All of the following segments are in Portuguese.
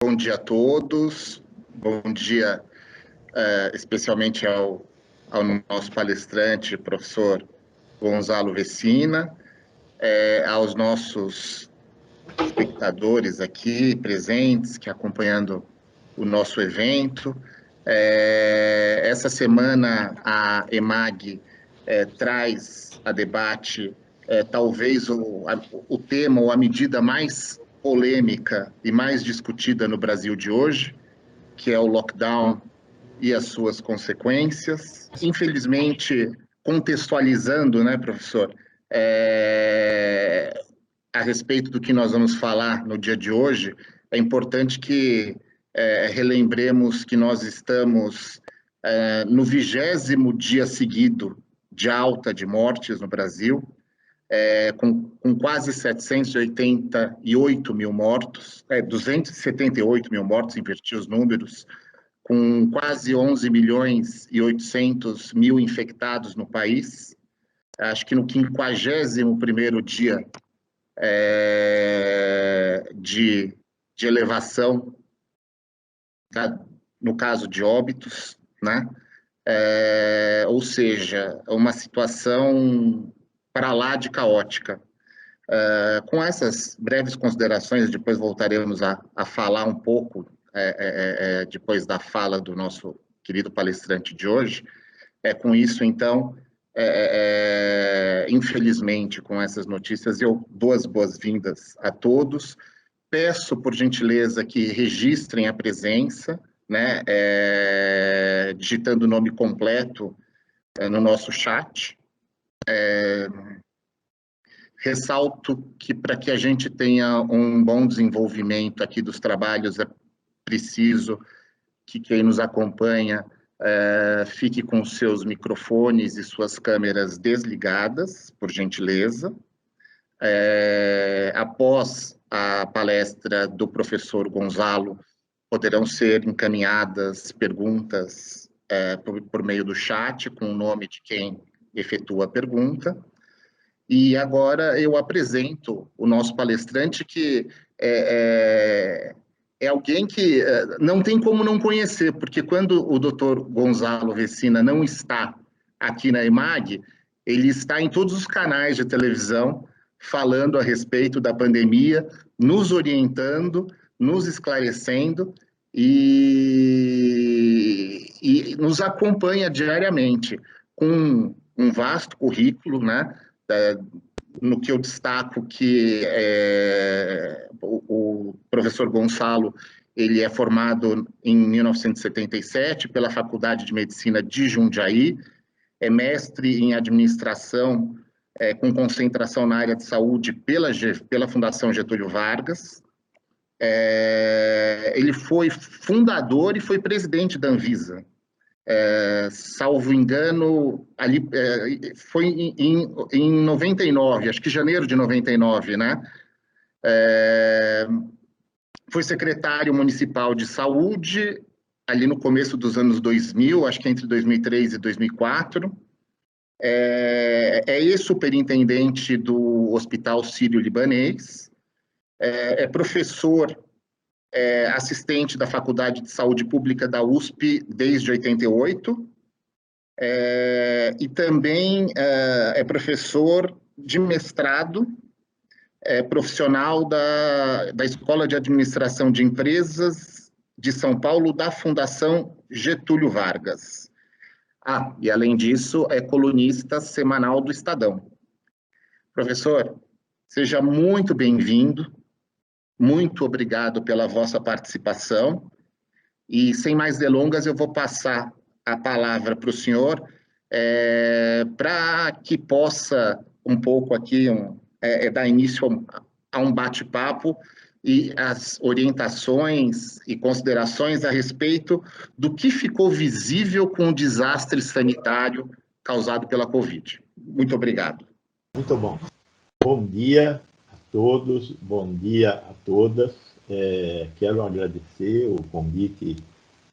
Bom dia a todos, bom dia especialmente ao nosso palestrante, professor Gonzalo Vecina, aos nossos espectadores aqui presentes, que acompanhando o nosso evento. Essa semana a EMAG traz a debate talvez o tema ou a medida mais polêmica e mais discutida no Brasil de hoje, que é o lockdown e as suas consequências. Infelizmente, contextualizando, né, professor, a respeito do que nós vamos falar no dia de hoje, é importante que relembremos que nós estamos no 20º dia seguido de alta de mortes no Brasil, com quase 788 mil mortos, 278 mil mortos, inverti os números, com quase 11 milhões e 800 mil infectados no país. Acho que no 51º dia de elevação, tá? No caso de óbitos, né? Ou seja, uma situação para lá de caótica. Com essas breves considerações, depois voltaremos a falar um pouco, depois da fala do nosso querido palestrante de hoje. Com isso, então, infelizmente, com essas notícias, eu dou as boas-vindas a todos. Peço, por gentileza, que registrem a presença, né, digitando o nome completo no nosso chat. Ressalto que, para que a gente tenha um bom desenvolvimento aqui dos trabalhos, é preciso que quem nos acompanha fique com seus microfones e suas câmeras desligadas, por gentileza. Após a palestra do professor Gonzalo, poderão ser encaminhadas perguntas por meio do chat, com o nome de quem efetua a pergunta. E agora eu apresento o nosso palestrante, que é alguém que não tem como não conhecer, porque quando o doutor Gonzalo Vecina não está aqui na EMAG, ele está em todos os canais de televisão falando a respeito da pandemia, nos orientando, nos esclarecendo e nos acompanha diariamente com um vasto currículo, né? No que eu destaco que o professor Gonzalo, ele é formado em 1977 pela Faculdade de Medicina de Jundiaí, é mestre em administração com concentração na área de saúde pela Fundação Getúlio Vargas. Ele foi fundador e foi presidente da Anvisa. Salvo engano, ali foi em 99, acho que janeiro de 99, né? Foi secretário municipal de saúde, ali no começo dos anos 2000, acho que entre 2003 e 2004. É ex-superintendente do Hospital Sírio-Libanês, é professor assistente da Faculdade de Saúde Pública da USP desde 88, e também é professor de mestrado, profissional da Escola de Administração de Empresas de São Paulo, da Fundação Getúlio Vargas. E além disso, é colunista semanal do Estadão. Professor, seja muito bem-vindo. Muito obrigado pela vossa participação. E, sem mais delongas, eu vou passar a palavra para o senhor, para que possa, um pouco aqui, dar início a um bate-papo e as orientações e considerações a respeito do que ficou visível com o desastre sanitário causado pela Covid. Muito obrigado. Muito bom. Bom dia a todos, bom dia a todas. Quero agradecer o convite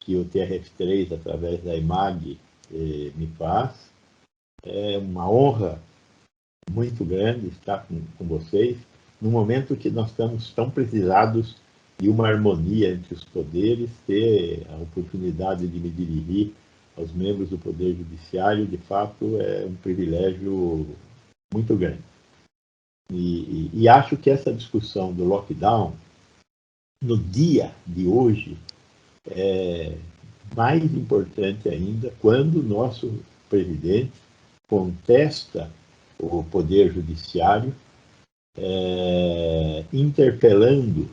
que o TRF3, através da EMAG, me faz. É uma honra muito grande estar com vocês, no momento que nós estamos tão precisados e uma harmonia entre os poderes, ter a oportunidade de me dirigir aos membros do Poder Judiciário, de fato, é um privilégio muito grande. E acho que essa discussão do lockdown, no dia de hoje, é mais importante ainda quando o nosso presidente contesta o Poder Judiciário, interpelando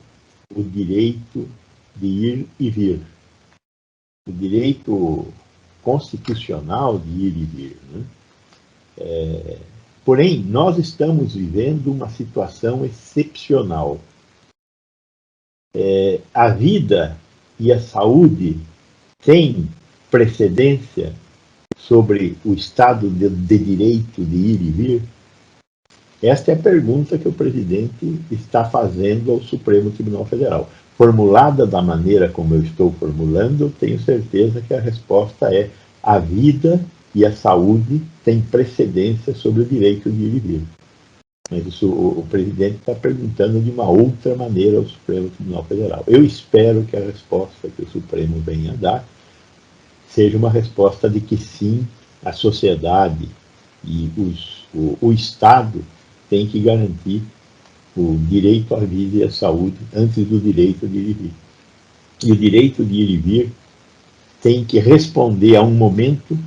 o direito de ir e vir, o direito constitucional de ir e vir, né? Porém, nós estamos vivendo uma situação excepcional. A vida e a saúde têm precedência sobre o Estado de direito de ir e vir? Esta é a pergunta que o presidente está fazendo ao Supremo Tribunal Federal. Formulada da maneira como eu estou formulando, eu tenho certeza que a resposta é: a vida e a saúde têm precedência sobre o direito de ir e vir. Mas isso, o presidente está perguntando de uma outra maneira ao Supremo Tribunal Federal. Eu espero que a resposta que o Supremo venha a dar seja uma resposta de que sim, a sociedade e o Estado tem que garantir o direito à vida e à saúde antes do direito de ir e vir. E o direito de ir e vir tem que responder a um momento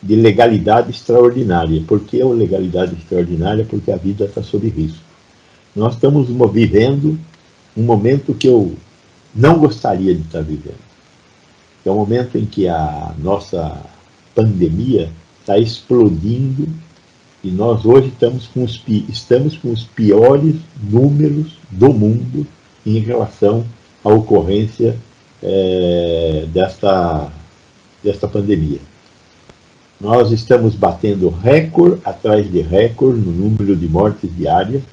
de legalidade extraordinária. Por que a legalidade extraordinária? Porque a vida está sob risco. Nós estamos vivendo um momento que eu não gostaria de estar vivendo. É um momento em que a nossa pandemia está explodindo e nós hoje estamos com os piores números do mundo em relação à ocorrência desta pandemia. Nós estamos batendo recorde atrás de recorde no número de mortes diárias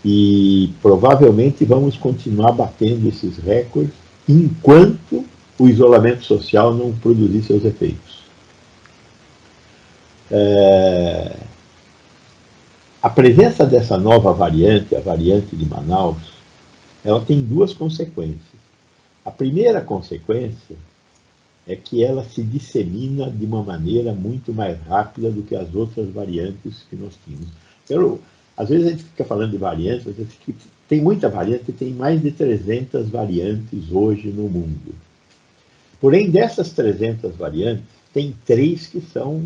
e provavelmente vamos continuar batendo esses recordes enquanto o isolamento social não produzir seus efeitos. A presença dessa nova variante, a variante de Manaus, ela tem duas consequências. A primeira consequência é que ela se dissemina de uma maneira muito mais rápida do que as outras variantes que nós tínhamos. Às vezes a gente fica falando de variantes, mas tem muita variante, tem mais de 300 variantes hoje no mundo. Porém, dessas 300 variantes, tem 3 que são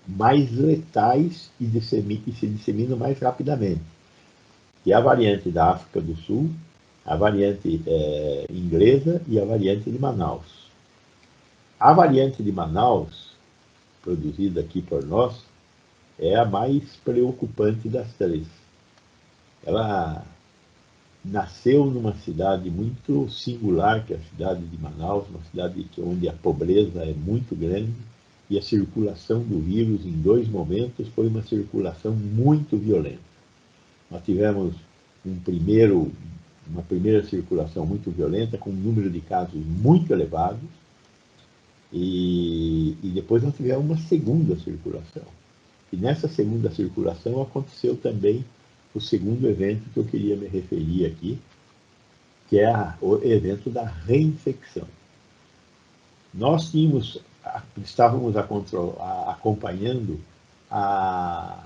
mais letais e se disseminam mais rapidamente. Que é a variante da África do Sul, a variante inglesa e a variante de Manaus. A variante de Manaus, produzida aqui por nós, é a mais preocupante das 3. Ela nasceu numa cidade muito singular, que é a cidade de Manaus, uma cidade onde a pobreza é muito grande, e a circulação do vírus em 2 momentos foi uma circulação muito violenta. Nós tivemos uma primeira circulação muito violenta, com um número de casos muito elevado, e depois nós tivemos uma segunda circulação. E nessa segunda circulação aconteceu também o segundo evento que eu queria me referir aqui, que é o evento da reinfecção. Nós estávamos acompanhando a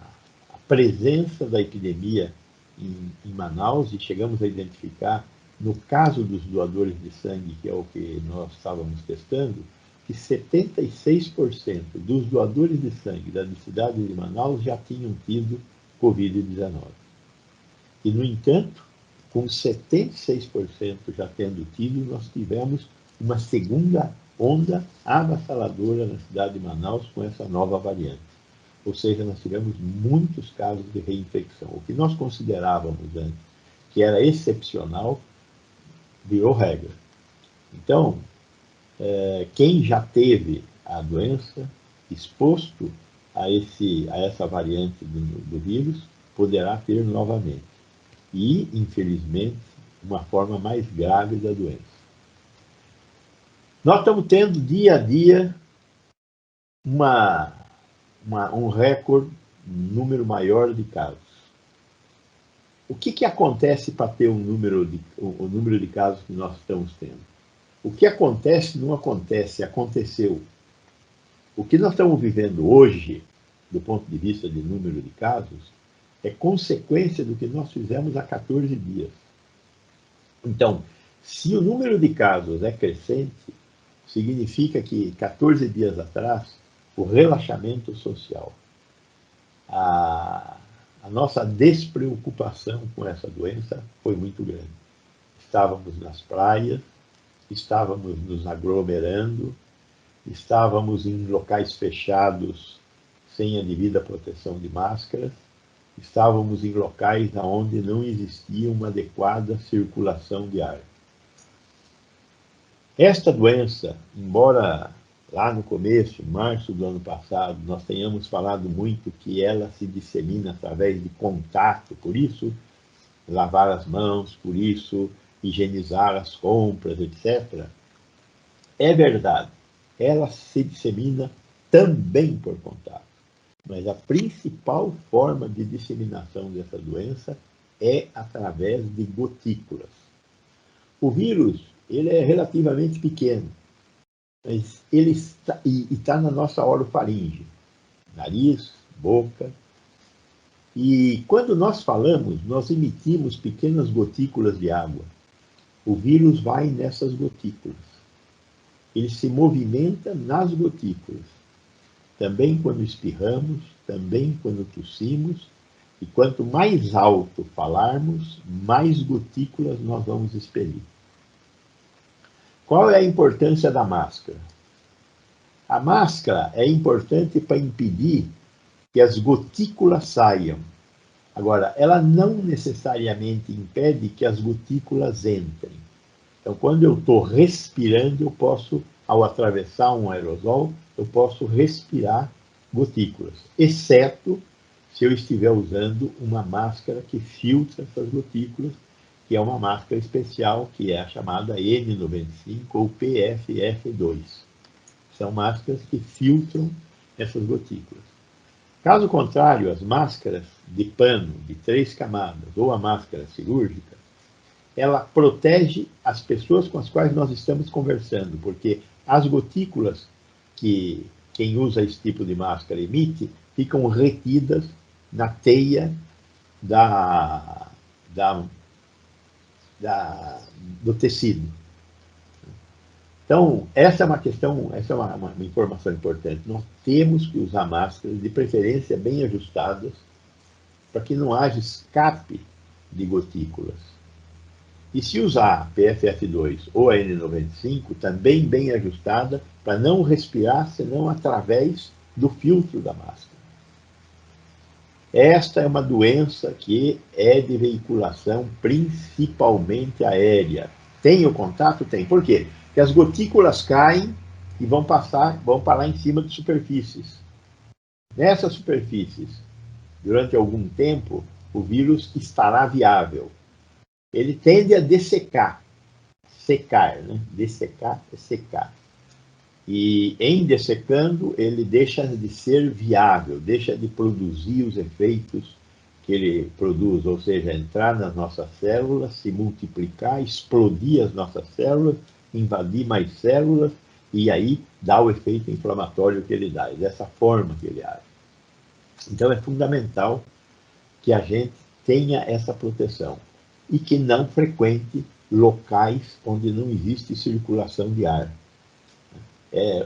presença da epidemia em Manaus e chegamos a identificar, no caso dos doadores de sangue, que é o que nós estávamos testando, que 76% dos doadores de sangue da cidade de Manaus já tinham tido Covid-19. E, no entanto, com 76% já tendo tido, nós tivemos uma segunda onda avassaladora na cidade de Manaus com essa nova variante. Ou seja, nós tivemos muitos casos de reinfecção. O que nós considerávamos antes que era excepcional, virou regra. Então, quem já teve a doença exposto a essa variante do vírus poderá ter novamente. E, infelizmente, uma forma mais grave da doença. Nós estamos tendo, dia a dia, um recorde, um número maior de casos. O que acontece para ter o número de casos que nós estamos tendo? O que acontece não acontece, aconteceu. O que nós estamos vivendo hoje, do ponto de vista de número de casos, é consequência do que nós fizemos há 14 dias. Então, se o número de casos é crescente, significa que 14 dias atrás, o relaxamento social, a nossa despreocupação com essa doença foi muito grande. Estávamos nas praias, estávamos nos aglomerando, estávamos em locais fechados sem a devida proteção de máscaras, estávamos em locais onde não existia uma adequada circulação de ar. Esta doença, embora lá no começo, em março do ano passado, nós tenhamos falado muito que ela se dissemina através de contato, por isso lavar as mãos, por isso higienizar as compras, etc. É verdade, ela se dissemina também por contato. Mas a principal forma de disseminação dessa doença é através de gotículas. O vírus, ele é relativamente pequeno, mas ele está na nossa orofaringe, nariz, boca. E quando nós falamos, nós emitimos pequenas gotículas de água. O vírus vai nessas gotículas. Ele se movimenta nas gotículas. Também quando espirramos, também quando tossimos, e quanto mais alto falarmos, mais gotículas nós vamos expelir. Qual é a importância da máscara? A máscara é importante para impedir que as gotículas saiam. Agora, ela não necessariamente impede que as gotículas entrem. Então, quando eu estou respirando, eu posso, ao atravessar um aerosol, eu posso respirar gotículas, exceto se eu estiver usando uma máscara que filtra essas gotículas, que é uma máscara especial, que é a chamada N95 ou PFF2. São máscaras que filtram essas gotículas. Caso contrário, as máscaras de pano de 3 camadas ou a máscara cirúrgica, ela protege as pessoas com as quais nós estamos conversando, porque as gotículas que quem usa esse tipo de máscara emite ficam retidas na teia do tecido. Então, essa é uma questão, essa é uma informação importante. Nós temos que usar máscaras, de preferência bem ajustadas, para que não haja escape de gotículas. E se usar a PFF2 ou a N95, também bem ajustada, para não respirar senão através do filtro da máscara. Esta é uma doença que é de veiculação principalmente aérea. Tem o contato? Tem. Por quê? Porque as gotículas caem e vão parar em cima de superfícies. Nessas superfícies, durante algum tempo, o vírus estará viável. Ele tende a dessecar, secar, né? Dessecar é secar. E em dessecando, ele deixa de ser viável, deixa de produzir os efeitos que ele produz, ou seja, entrar nas nossas células, se multiplicar, explodir as nossas células, invadir mais células, e aí dá o efeito inflamatório que ele dá, é dessa forma que ele age. Então é fundamental que a gente tenha essa proteção e que não frequente locais onde não existe circulação de ar.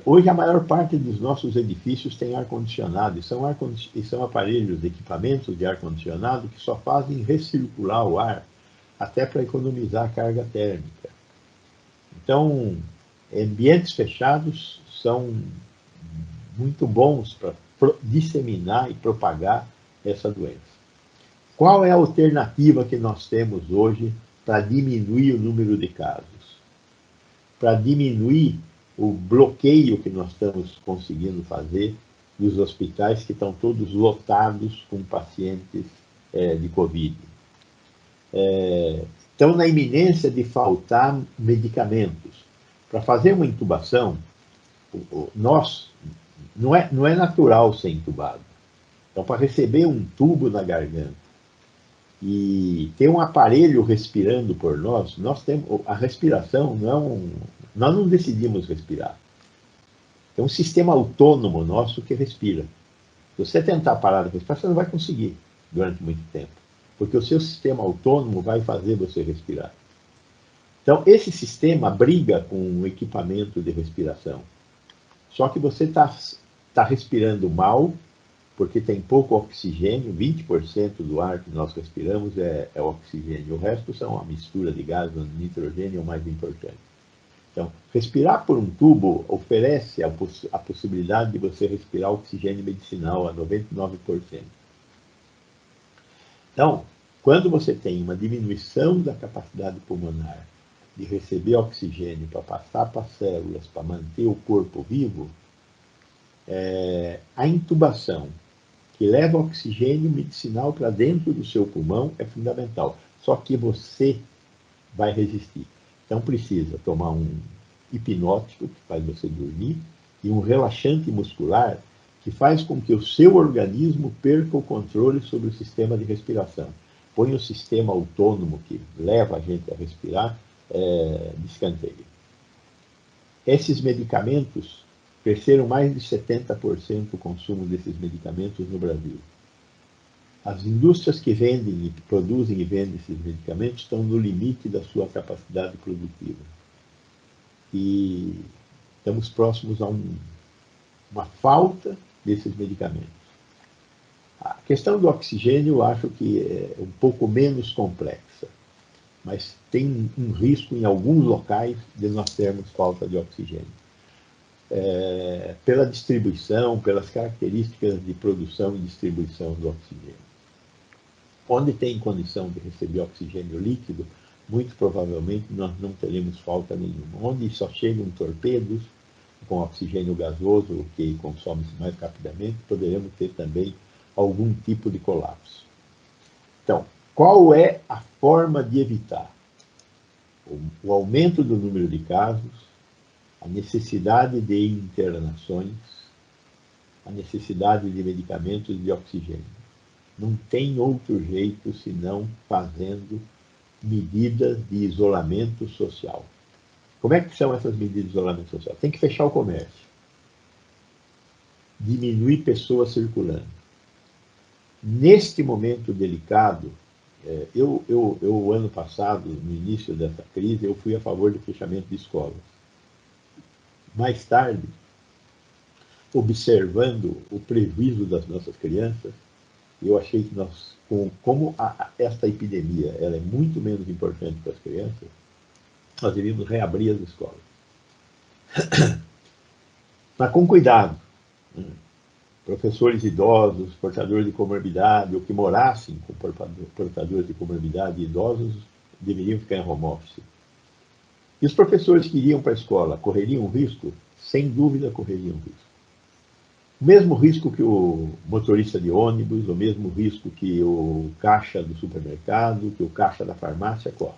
Hoje a maior parte dos nossos edifícios tem ar-condicionado, e são aparelhos, equipamentos de ar-condicionado que só fazem recircular o ar, até para economizar a carga térmica. Então, ambientes fechados são muito bons para disseminar e propagar essa doença. Qual é a alternativa que nós temos hoje para diminuir o número de casos? Para diminuir o bloqueio que nós estamos conseguindo fazer dos hospitais que estão todos lotados com pacientes de Covid. Estão na iminência de faltar medicamentos. Para fazer uma intubação, não é natural ser intubado. Então, para receber um tubo na garganta, e tem um aparelho respirando por nós. Nós temos a respiração, nós não decidimos respirar. É um sistema autônomo nosso que respira. Se você tentar parar de respirar, você não vai conseguir durante muito tempo, porque o seu sistema autônomo vai fazer você respirar. Então, esse sistema briga com o equipamento de respiração. Só que você tá respirando mal, porque tem pouco oxigênio, 20% do ar que nós respiramos é oxigênio, o resto são uma mistura de gases, nitrogênio é o mais importante. Então, respirar por um tubo oferece a possibilidade de você respirar oxigênio medicinal a 99%. Então, quando você tem uma diminuição da capacidade pulmonar de receber oxigênio para passar para as células, para manter o corpo vivo, a intubação, que leva oxigênio medicinal para dentro do seu pulmão, é fundamental. Só que você vai resistir. Então precisa tomar um hipnótico, que faz você dormir, e um relaxante muscular, que faz com que o seu organismo perca o controle sobre o sistema de respiração. Põe o sistema autônomo que leva a gente a respirar de escanteio. Esses medicamentos, cresceram mais de 70% o consumo desses medicamentos no Brasil. As indústrias que vendem, produzem e vendem esses medicamentos estão no limite da sua capacidade produtiva. E estamos próximos a uma falta desses medicamentos. A questão do oxigênio eu acho que é um pouco menos complexa, mas tem um risco em alguns locais de nós termos falta de oxigênio. Pela distribuição, pelas características de produção e distribuição do oxigênio. Onde tem condição de receber oxigênio líquido, muito provavelmente nós não teremos falta nenhuma. Onde só chegam torpedos com oxigênio gasoso, que consome-se mais rapidamente, poderemos ter também algum tipo de colapso. Então, qual é a forma de evitar? O aumento do número de casos, a necessidade de internações, a necessidade de medicamentos de oxigênio. Não tem outro jeito senão fazendo medidas de isolamento social. Como é que são essas medidas de isolamento social? Tem que fechar o comércio, diminuir pessoas circulando. Neste momento delicado, eu ano passado, no início dessa crise, eu fui a favor do fechamento de escolas. Mais tarde, observando o prejuízo das nossas crianças, eu achei que nós, como esta epidemia ela é muito menos importante para as crianças, nós devíamos reabrir as escolas. Mas com cuidado. Professores idosos, portadores de comorbidade, ou que morassem com portadores de comorbidade idosos, deveriam ficar em home office. E os professores que iriam para a escola correriam risco? Sem dúvida correriam risco. O mesmo risco que o motorista de ônibus, o mesmo risco que o caixa do supermercado, que o caixa da farmácia corre.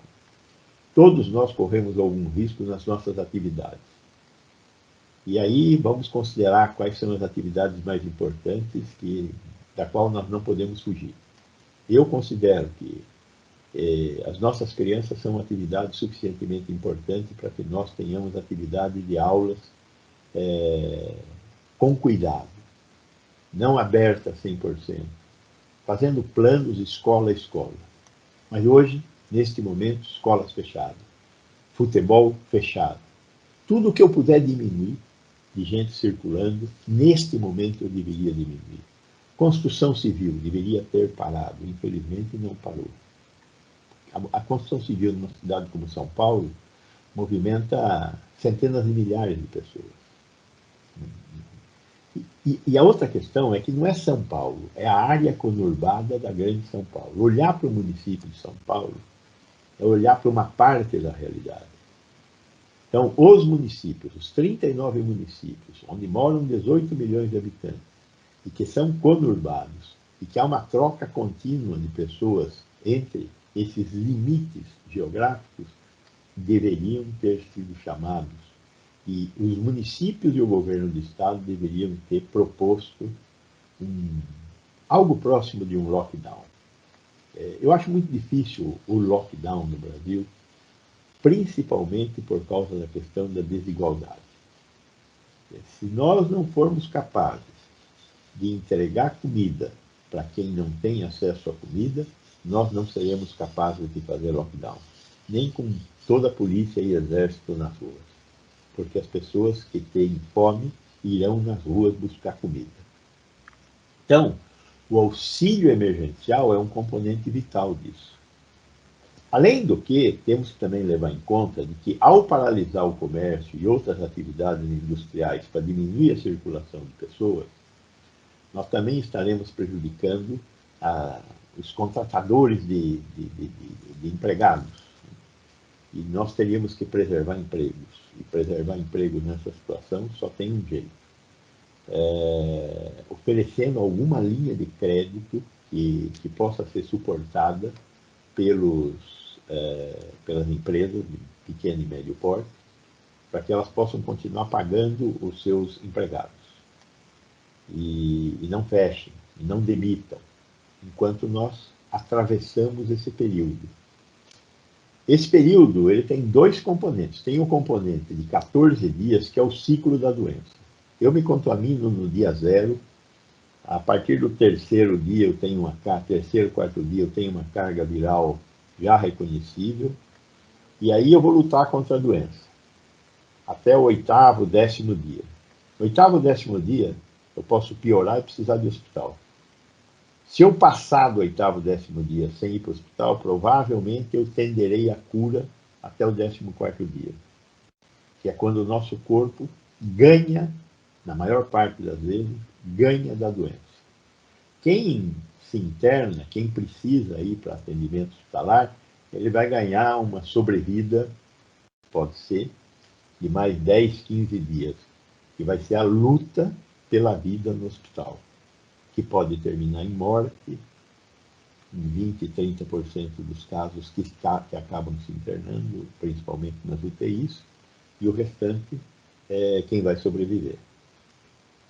Todos nós corremos algum risco nas nossas atividades. E aí vamos considerar quais são as atividades mais importantes da qual nós não podemos fugir. Eu considero que as nossas crianças são atividades suficientemente importantes para que nós tenhamos atividade de aulas com cuidado, não aberta 100%, fazendo planos escola a escola. Mas hoje, neste momento, escolas fechadas, futebol fechado. Tudo que eu puder diminuir de gente circulando, neste momento eu deveria diminuir. Construção civil deveria ter parado, infelizmente não parou. A construção civil numa cidade como São Paulo movimenta centenas de milhares de pessoas. E a outra questão é que não é São Paulo, é a área conurbada da grande São Paulo. Olhar para o município de São Paulo é olhar para uma parte da realidade. Então, os municípios, os 39 municípios, onde moram 18 milhões de habitantes, e que são conurbados, e que há uma troca contínua de pessoas entre esses limites geográficos, deveriam ter sido chamados. E os municípios e o governo do estado deveriam ter proposto algo próximo de um lockdown. Eu acho muito difícil o lockdown no Brasil, principalmente por causa da questão da desigualdade. Se nós não formos capazes de entregar comida para quem não tem acesso à comida, nós não seremos capazes de fazer lockdown, nem com toda a polícia e exército nas ruas, porque as pessoas que têm fome irão nas ruas buscar comida. Então, o auxílio emergencial é um componente vital disso. Além do que, temos que também levar em conta de que, ao paralisar o comércio e outras atividades industriais para diminuir a circulação de pessoas, nós também estaremos prejudicando os contratadores de empregados. E nós teríamos que preservar empregos. E preservar empregos nessa situação só tem um jeito. Oferecendo alguma linha de crédito que possa ser suportada pelas empresas de pequeno e médio porte, para que elas possam continuar pagando os seus empregados. E não fechem, e não demitam, enquanto nós atravessamos esse período. Esse período ele tem dois componentes. Tem o componente de 14 dias, que é o ciclo da doença. Eu me contamino no dia 0, a partir do terceiro dia, terceiro, quarto dia, eu tenho uma carga viral já reconhecível, e aí eu vou lutar contra a doença, até o 8º, 10º dia. No 8º, 10º dia, eu posso piorar e precisar de hospital. Se eu passar do 8º, 10º dia sem ir para o hospital, provavelmente eu tenderei à cura até o 14º dia, que é quando o nosso corpo ganha, na maior parte das vezes, ganha da doença. Quem se interna, quem precisa ir para atendimento hospitalar, ele vai ganhar uma sobrevida, pode ser, de mais 10, 15 dias, que vai ser a luta pela vida no hospital, que pode terminar em morte, em 20, 30% dos casos que acabam se internando, principalmente nas UTIs, e o restante é quem vai sobreviver.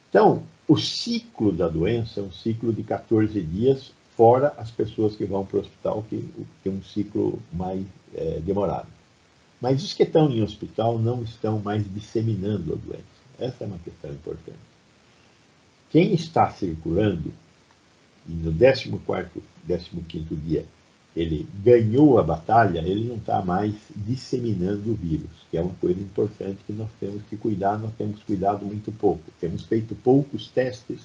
Então, o ciclo da doença é um ciclo de 14 dias, fora as pessoas que vão para o hospital, que é um ciclo mais demorado. Mas os que estão em hospital não estão mais disseminando a doença. Essa é uma questão importante. Quem está circulando, e no 14º, 15º dia, ele ganhou a batalha, ele não está mais disseminando o vírus, que é uma coisa importante que nós temos que cuidar, nós temos cuidado muito pouco. Temos feito poucos testes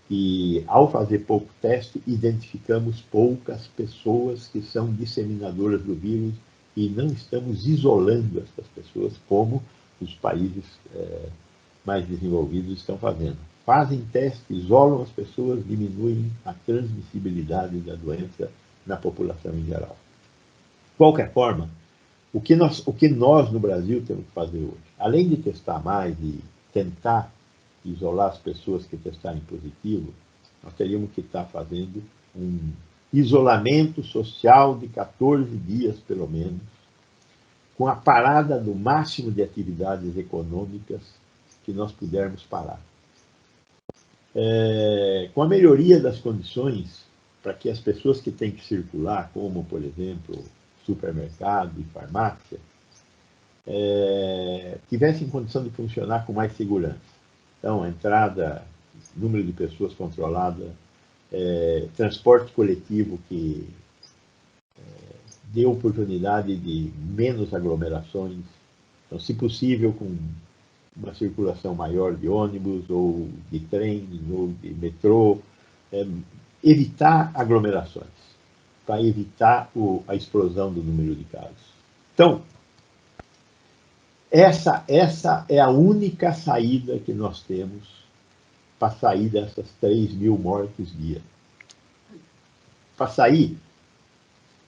e, ao fazer pouco teste, identificamos poucas pessoas que são disseminadoras do vírus e não estamos isolando essas pessoas como os países mais desenvolvidos estão fazendo. Fazem teste, isolam as pessoas, diminuem a transmissibilidade da doença na população em geral. De qualquer forma, o que nós no Brasil temos que fazer hoje, além de testar mais e tentar isolar as pessoas que testarem positivo, nós teríamos que estar fazendo um isolamento social de 14 dias, pelo menos, com a parada do máximo de atividades econômicas que nós pudermos parar. Com a melhoria das condições para que as pessoas que têm que circular, como, por exemplo, supermercado e farmácia, tivessem condição de funcionar com mais segurança. Então, a entrada, número de pessoas controlada, transporte coletivo que dê oportunidade de menos aglomerações, então, se possível, com uma circulação maior de ônibus, ou de trem, ou de metrô, evitar aglomerações, para evitar a explosão do número de casos. Então, essa é a única saída que nós temos para sair dessas 3.000 mortes dia. Para sair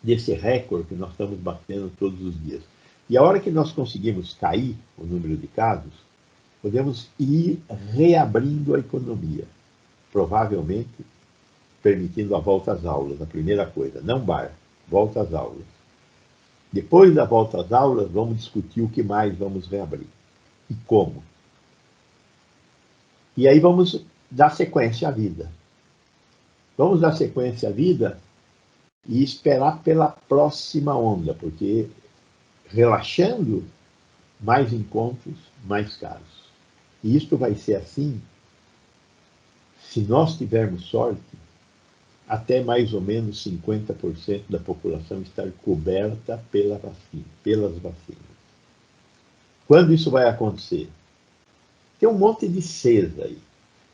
desse recorde que nós estamos batendo todos os dias. E a hora que nós conseguimos cair o número de casos, podemos ir reabrindo a economia, provavelmente permitindo a volta às aulas, a primeira coisa, não bar, volta às aulas. Depois da volta às aulas, vamos discutir o que mais vamos reabrir e como. E aí vamos dar sequência à vida. Vamos dar sequência à vida e esperar pela próxima onda, porque relaxando, mais encontros, mais casos. E isto vai ser assim, se nós tivermos sorte, até mais ou menos 50% da população estar coberta pelas vacinas. Quando isso vai acontecer? Tem um monte de Cs aí.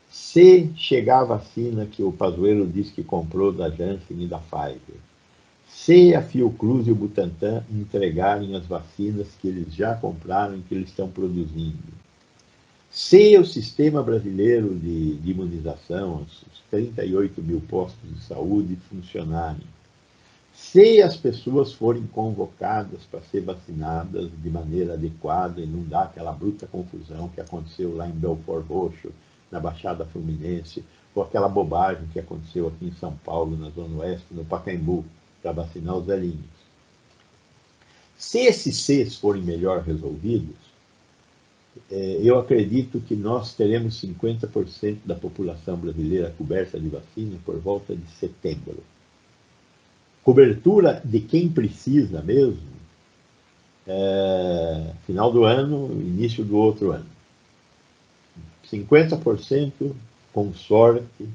Se chegar a vacina que o Pazuello disse que comprou da Janssen e da Pfizer, se a Fiocruz e o Butantan entregarem as vacinas que eles já compraram e que eles estão produzindo, se o sistema brasileiro de imunização, os 38 mil postos de saúde funcionarem, se as pessoas forem convocadas para ser vacinadas de maneira adequada e não dar aquela bruta confusão que aconteceu lá em Belfort Roxo, na Baixada Fluminense, ou aquela bobagem que aconteceu aqui em São Paulo, na Zona Oeste, no Pacaembu, para vacinar os velhinhos. Se esses Cs forem melhor resolvidos, eu acredito que nós teremos 50% da população brasileira coberta de vacina por volta de setembro. Cobertura de quem precisa mesmo, final do ano, início do outro ano. 50% com sorte,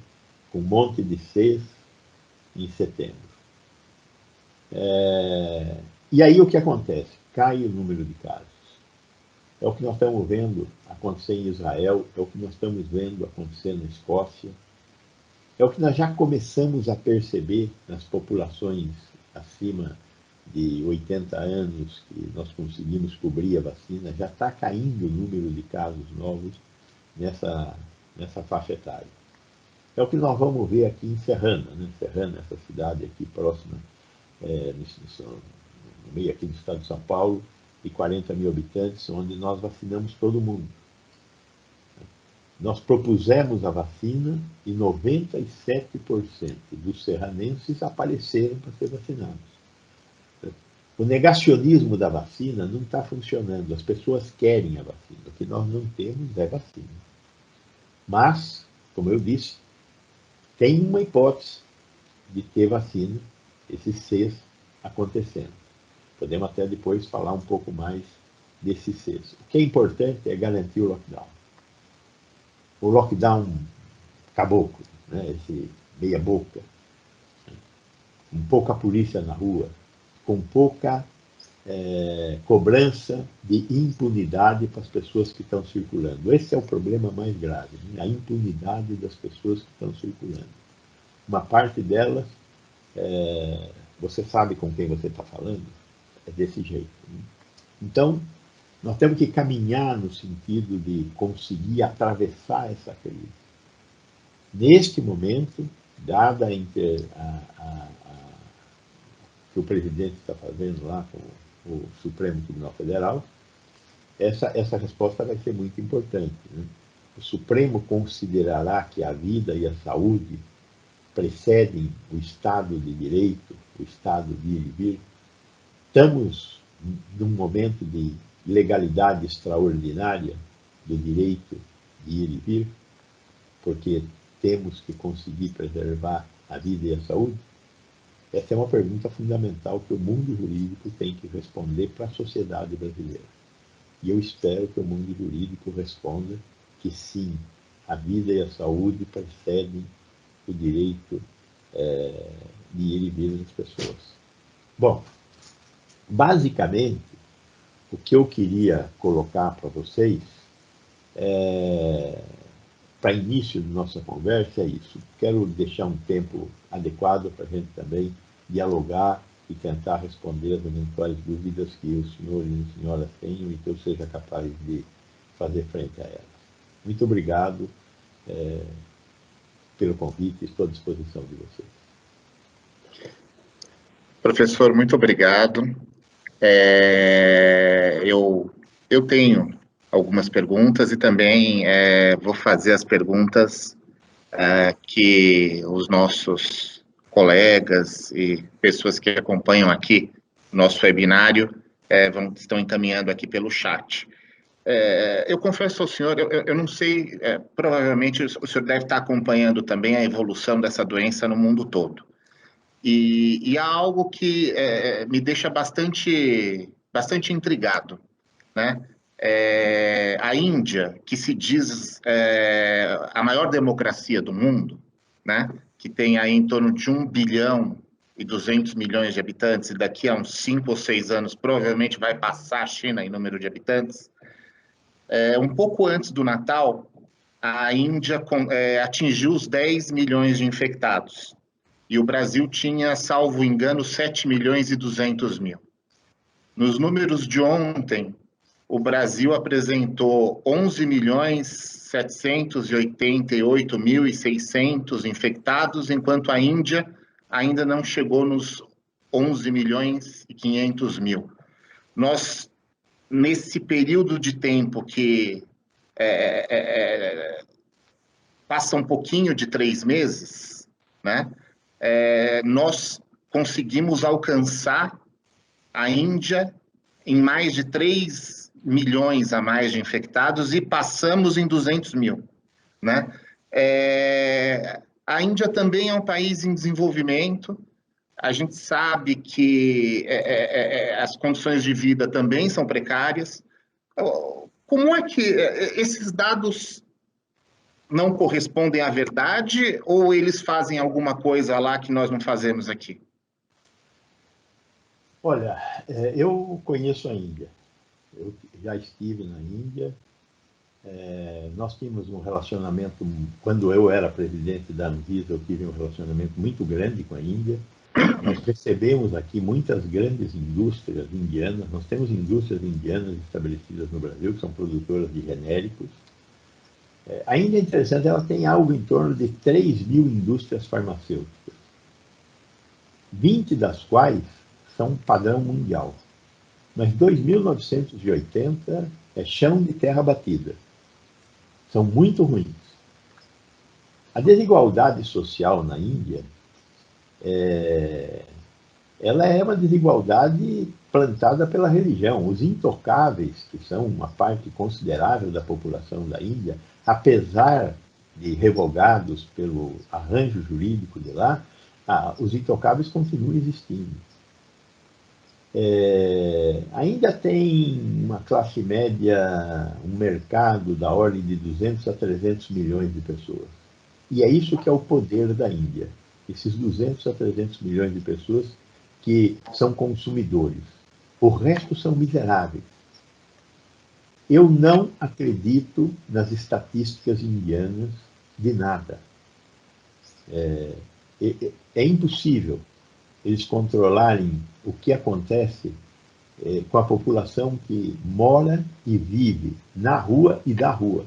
com um monte de Cs em setembro. E aí o que acontece? Cai o número de casos. É o que nós estamos vendo acontecer em Israel, é o que nós estamos vendo acontecer na Escócia, é o que nós já começamos a perceber nas populações acima de 80 anos, que nós conseguimos cobrir a vacina, já está caindo o número de casos novos nessa faixa etária. É o que nós vamos ver aqui em Serrana, né? Serrana, essa cidade aqui próxima, no meio aqui do estado de São Paulo, de 40 mil habitantes, onde nós vacinamos todo mundo. Nós propusemos a vacina e 97% dos serranenses apareceram para ser vacinados. O negacionismo da vacina não está funcionando. As pessoas querem a vacina. O que nós não temos é vacina. Mas, como eu disse, tem uma hipótese de ter vacina, esses Cs acontecendo. Podemos até depois falar um pouco mais desses Cs. O que é importante é garantir o lockdown. O lockdown caboclo, né? Esse meia boca, com pouca polícia na rua, com pouca cobrança de impunidade para as pessoas que estão circulando. Esse é o problema mais grave, né? A impunidade das pessoas que estão circulando. Uma parte delas, você sabe com quem você está falando? É desse jeito. Né? Então, nós temos que caminhar no sentido de conseguir atravessar essa crise. Neste momento, dada que o presidente está fazendo lá com o Supremo Tribunal Federal, essa resposta vai ser muito importante. Né? O Supremo considerará que a vida e a saúde precedem o Estado de Direito, o Estado de ir e vir. Estamos num momento de legalidade extraordinária do direito de ir e vir, porque temos que conseguir preservar a vida e a saúde? Essa é uma pergunta fundamental que o mundo jurídico tem que responder para a sociedade brasileira. E eu espero que o mundo jurídico responda que sim, a vida e a saúde precedem o direito de ir e vir das pessoas. Bom, basicamente, o que eu queria colocar para vocês, para início da nossa conversa, é isso. Quero deixar um tempo adequado para a gente também dialogar e tentar responder as eventuais dúvidas que os senhores e as senhoras tenham e que eu seja capaz de fazer frente a elas. Muito obrigado pelo convite, estou à disposição de vocês. Professor, muito obrigado. Eu tenho algumas perguntas e também vou fazer as perguntas que os nossos colegas e pessoas que acompanham aqui o nosso webinário estão encaminhando aqui pelo chat. Eu confesso ao senhor, eu não sei, provavelmente o senhor deve estar acompanhando também a evolução dessa doença no mundo todo. E há algo que me deixa bastante intrigado, né? A Índia, que se diz a maior democracia do mundo, né? Que tem aí em torno de 1,2 bilhão de habitantes, e daqui a uns 5 ou 6 anos provavelmente vai passar a China em número de habitantes. Um pouco antes do Natal, a Índia atingiu os 10 milhões de infectados. E o Brasil tinha, salvo engano, 7,2 milhões. Nos números de ontem, o Brasil apresentou 11.788.600 infectados, enquanto a Índia ainda não chegou nos 11.500.000. Nós, nesse período de tempo que passa um pouquinho de 3 meses, né? Nós conseguimos alcançar a Índia em mais de 3 milhões a mais de infectados e passamos em 200 mil, né? A Índia também é um país em desenvolvimento. A gente sabe que as condições de vida também são precárias. Como é que esses dados não correspondem à verdade ou eles fazem alguma coisa lá que nós não fazemos aqui? Olha, eu conheço a Índia. Eu já estive na Índia. Nós tínhamos um relacionamento, quando eu era presidente da Anvisa, eu tive um relacionamento muito grande com a Índia. Nós recebemos aqui muitas grandes indústrias indianas. Nós temos indústrias indianas estabelecidas no Brasil, que são produtoras de genéricos. A Índia é interessante, ela tem algo em torno de 3 mil indústrias farmacêuticas, 20 das quais são padrão mundial. Mas 2.980 é chão de terra batida. São muito ruins. A desigualdade social na Índia ela é uma desigualdade plantada pela religião. Os intocáveis, que são uma parte considerável da população da Índia, apesar de revogados pelo arranjo jurídico de lá, os intocáveis continuam existindo. Ainda tem uma classe média, um mercado da ordem de 200 a 300 milhões de pessoas. E é isso que é o poder da Índia. Esses 200 a 300 milhões de pessoas que são consumidores. O resto são miseráveis. Eu não acredito nas estatísticas indianas de nada. É impossível eles controlarem o que acontece com a população que mora e vive na rua e da rua.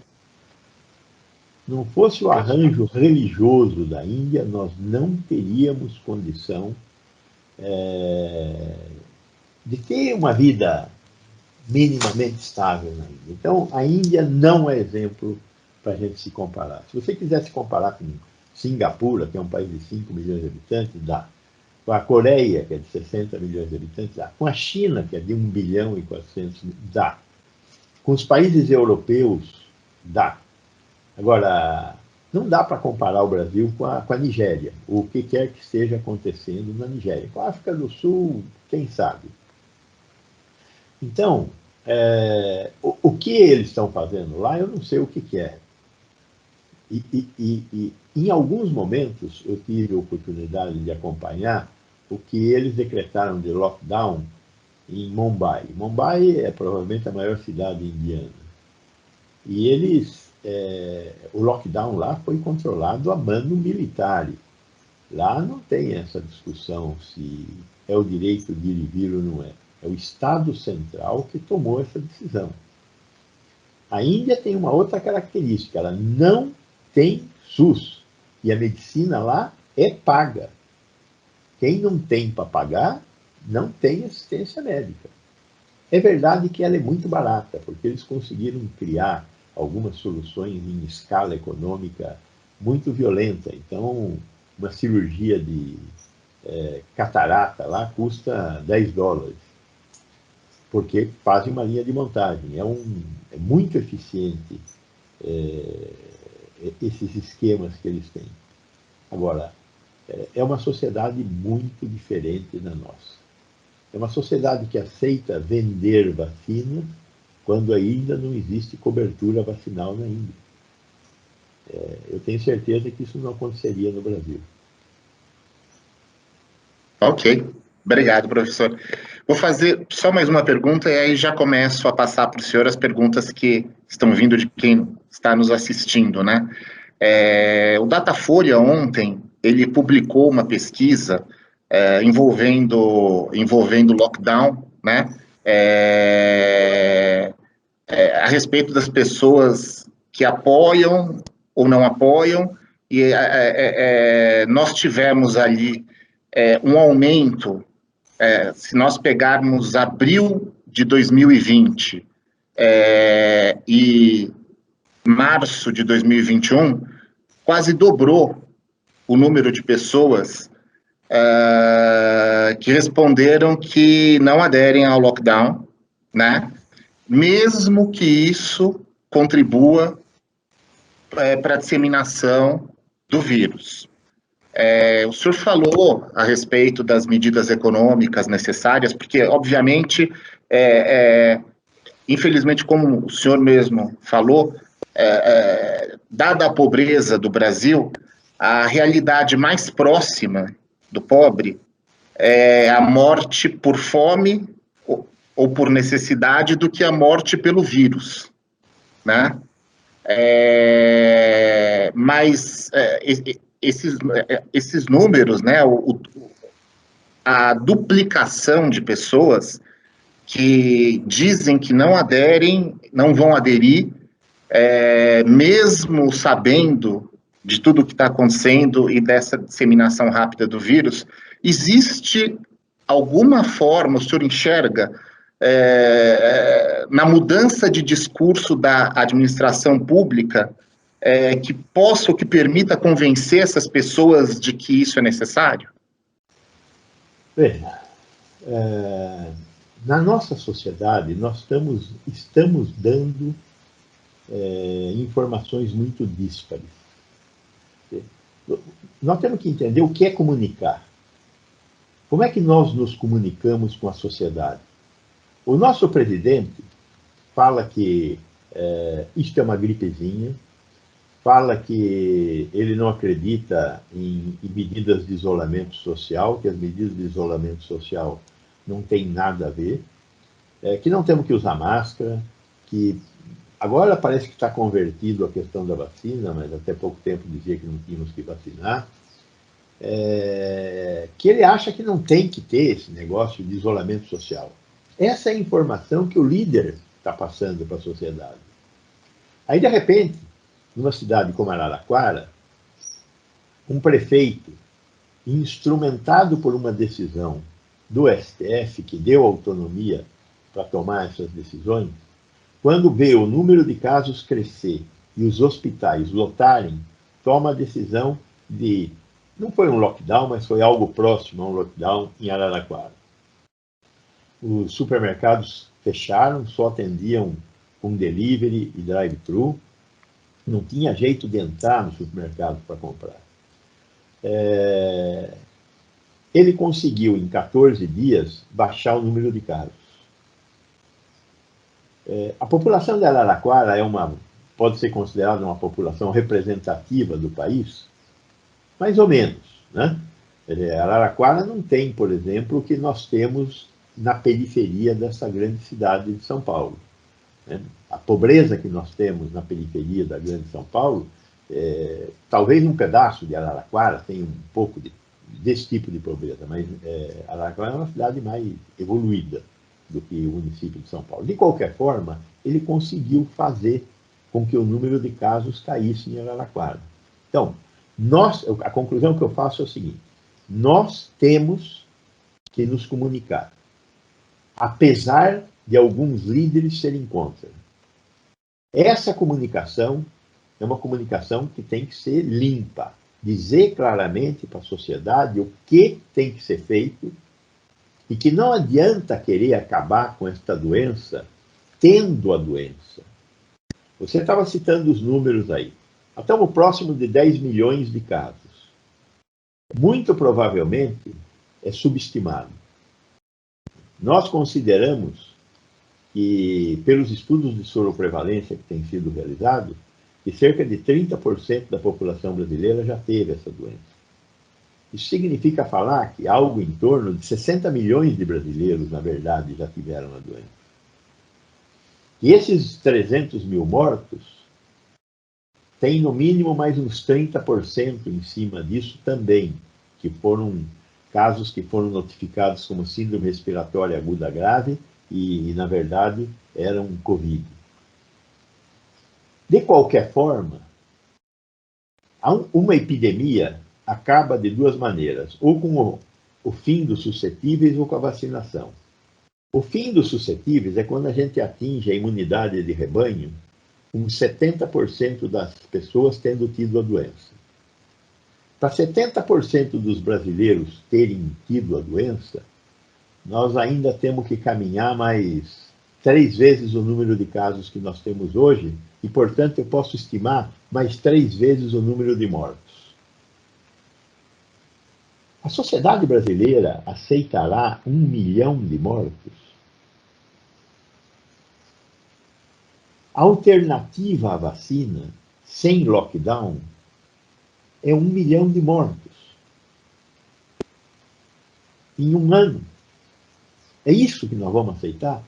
Não fosse o arranjo religioso da Índia, nós não teríamos condição de ter uma vida minimamente estável na Índia. Então, a Índia não é exemplo para a gente se comparar. Se você quiser se comparar com Singapura, que é um país de 5 milhões de habitantes, dá. Com a Coreia, que é de 60 milhões de habitantes, dá. Com a China, que é de 1 bilhão e 400, dá. Com os países europeus, dá. Agora, não dá para comparar o Brasil com a Nigéria, ou o que quer que esteja acontecendo na Nigéria. Com a África do Sul, quem sabe? Então, o que eles estão fazendo lá, eu não sei o que é. E em alguns momentos eu tive a oportunidade de acompanhar o que eles decretaram de lockdown em Mumbai. Mumbai é provavelmente a maior cidade indiana. E eles, o lockdown lá foi controlado a mando militar. Lá não tem essa discussão se é o direito de ir e vir ou não é. É o Estado Central que tomou essa decisão. A Índia tem uma outra característica, ela não tem SUS. E a medicina lá é paga. Quem não tem para pagar, não tem assistência médica. É verdade que ela é muito barata, porque eles conseguiram criar algumas soluções em escala econômica muito violenta. Então, uma cirurgia de catarata lá custa $10, porque fazem uma linha de montagem. É muito eficiente esses esquemas que eles têm. Agora, é uma sociedade muito diferente da nossa. É uma sociedade que aceita vender vacina quando ainda não existe cobertura vacinal na Índia. Eu tenho certeza que isso não aconteceria no Brasil. Ok, obrigado, professor. Vou fazer só mais uma pergunta e aí já começo a passar para o senhor as perguntas que estão vindo de quem está nos assistindo, né? O Datafolha ontem, ele publicou uma pesquisa envolvendo lockdown, né? A respeito das pessoas que apoiam ou não apoiam, e nós tivemos ali um aumento, se nós pegarmos abril de 2020 e março de 2021, quase dobrou o número de pessoas que responderam que não aderem ao lockdown, né? Mesmo que isso contribua para a disseminação do vírus. O senhor falou a respeito das medidas econômicas necessárias, porque, obviamente, infelizmente, como o senhor mesmo falou, dada a pobreza do Brasil, a realidade mais próxima do pobre é a morte por fome ou por necessidade do que a morte pelo vírus, né? Mas esses números, né, a duplicação de pessoas que dizem que não aderem, não vão aderir, mesmo sabendo de tudo o que está acontecendo e dessa disseminação rápida do vírus, existe alguma forma, o senhor enxerga, na mudança de discurso da administração pública, que possa ou que permita convencer essas pessoas de que isso é necessário? Veja, na nossa sociedade, nós estamos dando informações muito díspares. Nós temos que entender o que é comunicar. Como é que nós nos comunicamos com a sociedade? O nosso presidente fala que isto é uma gripezinha, fala que ele não acredita em medidas de isolamento social, que as medidas de isolamento social não têm nada a ver, que não temos que usar máscara, que agora parece que está convertido a questão da vacina, mas até pouco tempo dizia que não tínhamos que vacinar, que ele acha que não tem que ter esse negócio de isolamento social. Essa é a informação que o líder está passando para a sociedade. Aí, de repente, numa cidade como Araraquara, um prefeito, instrumentado por uma decisão do STF, que deu autonomia para tomar essas decisões, quando vê o número de casos crescer e os hospitais lotarem, toma a decisão de, não foi um lockdown, mas foi algo próximo a um lockdown em Araraquara. Os supermercados fecharam, só atendiam com delivery e drive-thru, não tinha jeito de entrar no supermercado para comprar. Ele conseguiu, em 14 dias, baixar o número de casos. A população de Araraquara pode ser considerada uma população representativa do país? Mais ou menos, né? Araraquara não tem, por exemplo, o que nós temos na periferia dessa grande cidade de São Paulo. A pobreza que nós temos na periferia da grande São Paulo, talvez um pedaço de Araraquara tenha um pouco desse tipo de pobreza, mas Araraquara é uma cidade mais evoluída do que o município de São Paulo. De qualquer forma, ele conseguiu fazer com que o número de casos caísse em Araraquara. Então, a conclusão que eu faço é o seguinte: nós temos que nos comunicar, apesar de alguns líderes serem contra. Essa comunicação é uma comunicação que tem que ser limpa, dizer claramente para a sociedade o que tem que ser feito e que não adianta querer acabar com esta doença tendo a doença. Você estava citando os números aí. Estamos próximo de 10 milhões de casos. muito provavelmente é subestimado. Nós consideramos que, pelos estudos de soroprevalência que têm sido realizados, que cerca de 30% da população brasileira já teve essa doença. Isso significa falar que algo em torno de 60 milhões de brasileiros, na verdade, já tiveram a doença. E esses 300 mil mortos, tem no mínimo mais uns 30% em cima disso também, que foram casos que foram notificados como síndrome respiratória aguda grave e na verdade, eram Covid. De qualquer forma, uma epidemia acaba de duas maneiras, ou com o fim dos suscetíveis ou com a vacinação. O fim dos suscetíveis é quando a gente atinge a imunidade de rebanho, com 70% das pessoas tendo tido a doença. Para 70% dos brasileiros terem tido a doença, nós ainda temos que caminhar mais 3 vezes o número de casos que nós temos hoje, e, portanto, eu posso estimar mais 3 vezes o número de mortos. A sociedade brasileira aceitará 1 milhão de mortos? A alternativa à vacina, sem lockdown, é 1 milhão de mortos em um ano. É isso que nós vamos aceitar?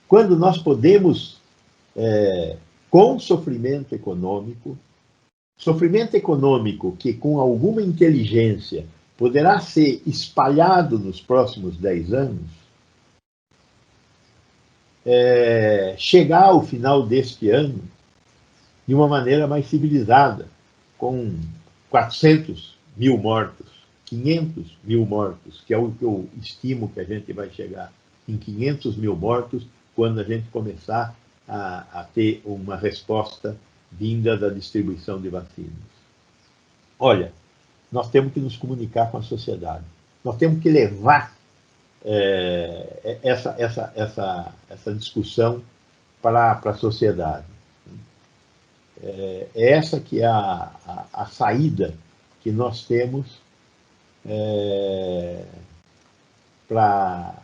Quando nós podemos, com sofrimento econômico que com alguma inteligência poderá ser espalhado nos próximos 10 anos, chegar ao final deste ano de uma maneira mais civilizada, com 400 mil mortos, 500 mil mortos, que é o que eu estimo que a gente vai chegar em 500 mil mortos quando a gente começar a ter uma resposta vinda da distribuição de vacinas. Olha, nós temos que nos comunicar com a sociedade. Nós temos que levar essa discussão para a sociedade. Essa que é a saída que nós temos para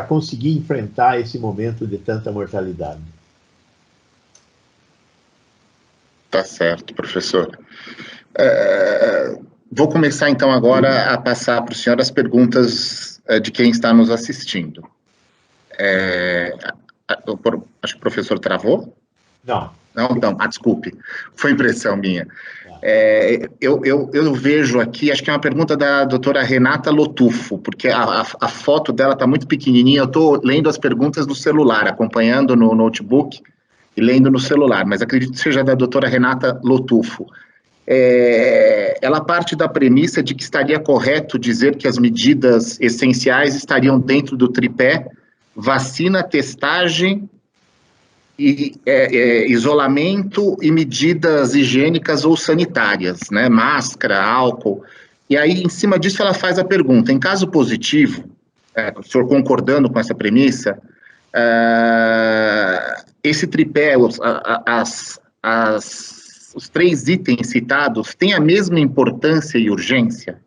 conseguir enfrentar esse momento de tanta mortalidade. Tá certo, professor. Vou começar, então, agora a passar para o senhor as perguntas de quem está nos assistindo. Acho que o professor travou? Não. Não, então, desculpe, foi impressão minha. Eu vejo aqui, acho que é uma pergunta da doutora Renata Lotufo, porque a foto dela está muito pequenininha, eu estou lendo as perguntas no celular, acompanhando no notebook e lendo no celular, mas acredito que seja da doutora Renata Lotufo. Ela parte da premissa de que estaria correto dizer que as medidas essenciais estariam dentro do tripé vacina, testagem, isolamento e medidas higiênicas ou sanitárias, né? Máscara, álcool. E aí, em cima disso, ela faz a pergunta: em caso positivo, o senhor concordando com essa premissa, esse tripé, os 3 itens citados, têm a mesma importância e urgência?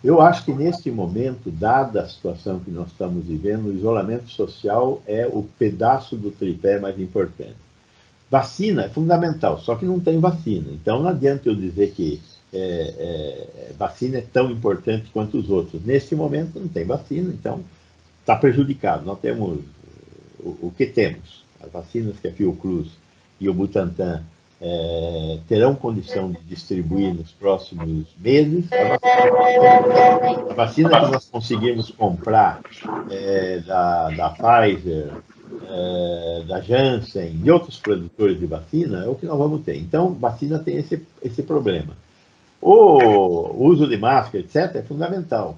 Eu acho que, neste momento, dada a situação que nós estamos vivendo, o isolamento social é o pedaço do tripé mais importante. Vacina é fundamental, só que não tem vacina. Então, não adianta eu dizer que vacina é tão importante quanto os outros. Neste momento, não tem vacina, então está prejudicado. Nós temos o que temos. As vacinas que a Fiocruz e o Butantan terão condição de distribuir nos próximos meses. A vacina que nós conseguimos comprar da Pfizer, da Janssen e outros produtores de vacina é o que nós vamos ter. Então, vacina tem esse problema. O uso de máscara, etc., é fundamental.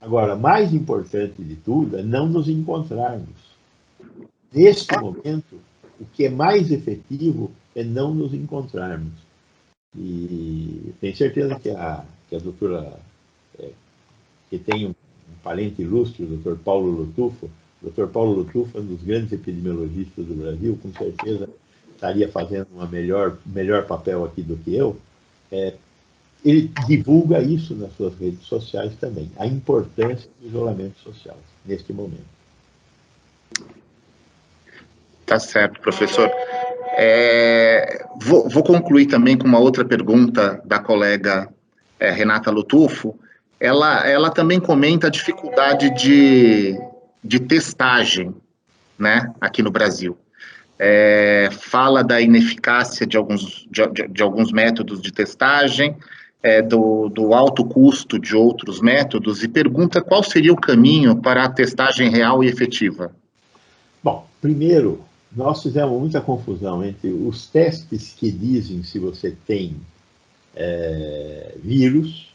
Agora, mais importante de tudo é não nos encontrarmos. Neste momento, o que é mais efetivo é não nos encontrarmos. E tenho certeza que a doutora, que tem um parente ilustre, o doutor Paulo Lotufo. O doutor Paulo Lotufo é um dos grandes epidemiologistas do Brasil, com certeza estaria fazendo um melhor papel aqui do que eu, ele divulga isso nas suas redes sociais também, a importância do isolamento social neste momento. Tá certo, professor. Vou concluir também com uma outra pergunta da colega Renata Lutufo. Ela também comenta a dificuldade de testagem, né, aqui no Brasil. Fala da ineficácia de alguns métodos de testagem, do alto custo de outros métodos, e pergunta qual seria o caminho para a testagem real e efetiva. Bom, primeiro, nós fizemos muita confusão entre os testes que dizem se você tem vírus,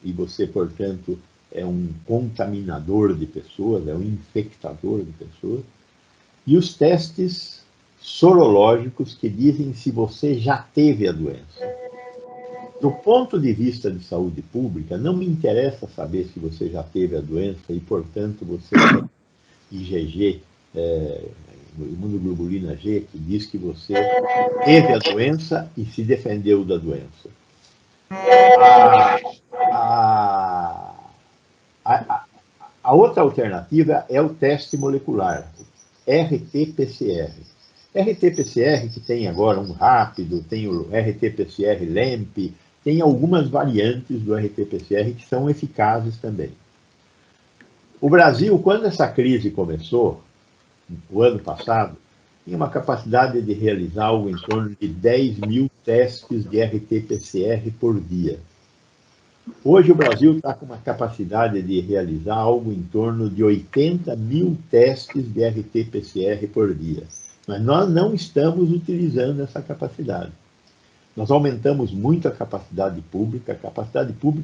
e você, portanto, é um contaminador de pessoas, é um infectador de pessoas, e os testes sorológicos que dizem se você já teve a doença. Do ponto de vista de saúde pública, não me interessa saber se você já teve a doença e, portanto, você tem IgG, imunoglobulina G, que diz que você teve a doença e se defendeu da doença. A outra alternativa é o teste molecular, RT-PCR. RT-PCR, que tem agora um rápido, tem o RT-PCR LEMP, tem algumas variantes do RT-PCR que são eficazes também. O Brasil, quando essa crise começou, o ano passado, tinha uma capacidade de realizar algo em torno de 10 mil testes de RT-PCR por dia. Hoje o Brasil está com uma capacidade de realizar algo em torno de 80 mil testes de RT-PCR por dia. Mas nós não estamos utilizando essa capacidade. Nós aumentamos muito a capacidade pública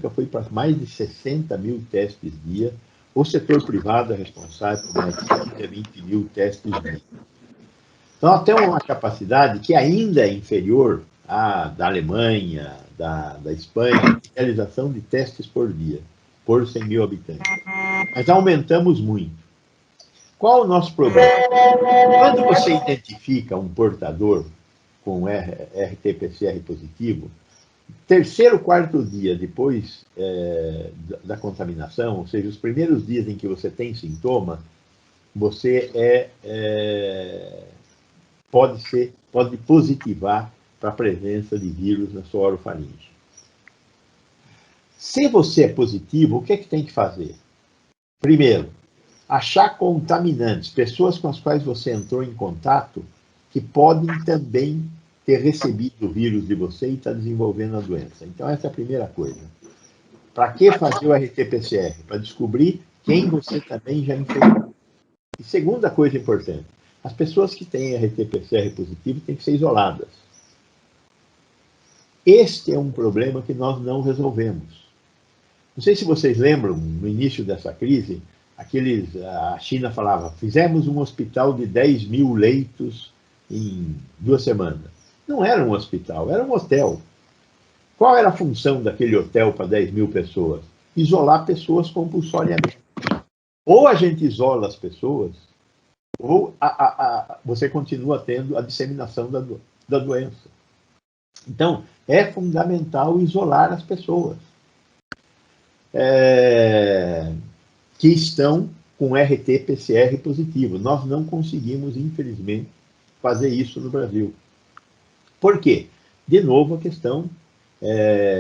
foi para mais de 60 mil testes dia. O setor privado é responsável por mais de 15 a 20 mil testes dia. Então, nós temos uma capacidade que ainda é inferior à da Alemanha, da Espanha, de realização de testes por dia, por 100 mil habitantes. Mas aumentamos muito. Qual o nosso problema? Quando você identifica um portador com RT-PCR positivo, terceiro, quarto dia depois da contaminação, ou seja, os primeiros dias em que você tem sintoma, você pode positivar para a presença de vírus na sua orofaringe. Se você é positivo, o que é que tem que fazer? Primeiro, achar contaminantes, pessoas com as quais você entrou em contato, que podem também ter recebido o vírus de você e estar desenvolvendo a doença. Então, essa é a primeira coisa. Para que fazer o RT-PCR? Para descobrir quem você também já infectou. E segunda coisa importante, as pessoas que têm RT-PCR positivo têm que ser isoladas. Este é um problema que nós não resolvemos. Não sei se vocês lembram, no início dessa crise, a China falava, fizemos um hospital de 10 mil leitos em 2 semanas. Não era um hospital, era um hotel. Qual era a função daquele hotel para 10 mil pessoas? Isolar pessoas compulsoriamente. Ou a gente isola as pessoas, ou você continua tendo a disseminação da doença. Então, é fundamental isolar as pessoas que estão com RT-PCR positivo. Nós não conseguimos, infelizmente, fazer isso no Brasil. Por quê? De novo, a questão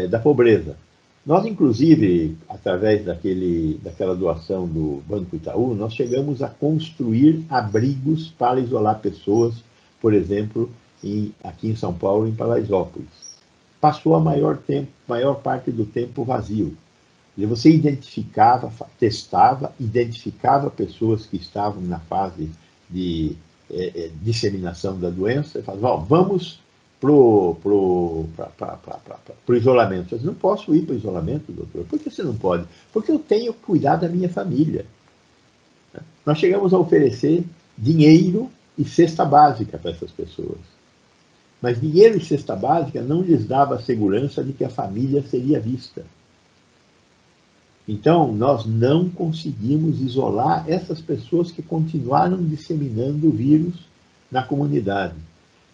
da pobreza. Nós, inclusive, através daquela doação do Banco Itaú, nós chegamos a construir abrigos para isolar pessoas, por exemplo, aqui em São Paulo, em Paraisópolis. Passou a maior parte do tempo vazio. E você testava, identificava pessoas que estavam na fase de disseminação da doença, e falava, vamos para o isolamento. Eu disse, não posso ir para o isolamento, doutor. Por que você não pode? Porque eu tenho que cuidar da minha família. Nós chegamos a oferecer dinheiro e cesta básica para essas pessoas. Mas dinheiro e cesta básica não lhes dava a segurança de que a família seria vista. Então, nós não conseguimos isolar essas pessoas que continuaram disseminando o vírus na comunidade.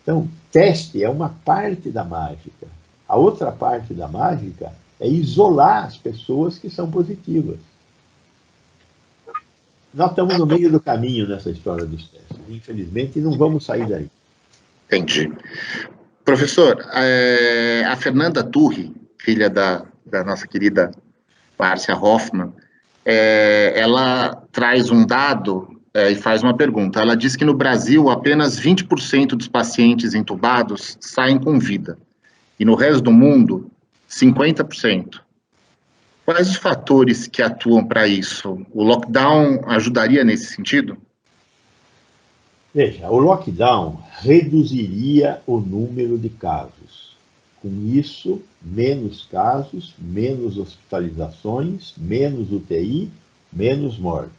Então, teste é uma parte da mágica. A outra parte da mágica é isolar as pessoas que são positivas. Nós estamos no meio do caminho nessa história dos testes. Infelizmente, não vamos sair daí. Entendi. Professor, a Fernanda Turri, filha da nossa querida Márcia Hoffmann, ela traz um dado e faz uma pergunta. Ela diz que no Brasil apenas 20% dos pacientes entubados saem com vida, e no resto do mundo, 50%. Quais os fatores que atuam para isso? O lockdown ajudaria nesse sentido? Veja, o lockdown reduziria o número de casos. Com isso, menos casos, menos hospitalizações, menos UTI, menos mortes.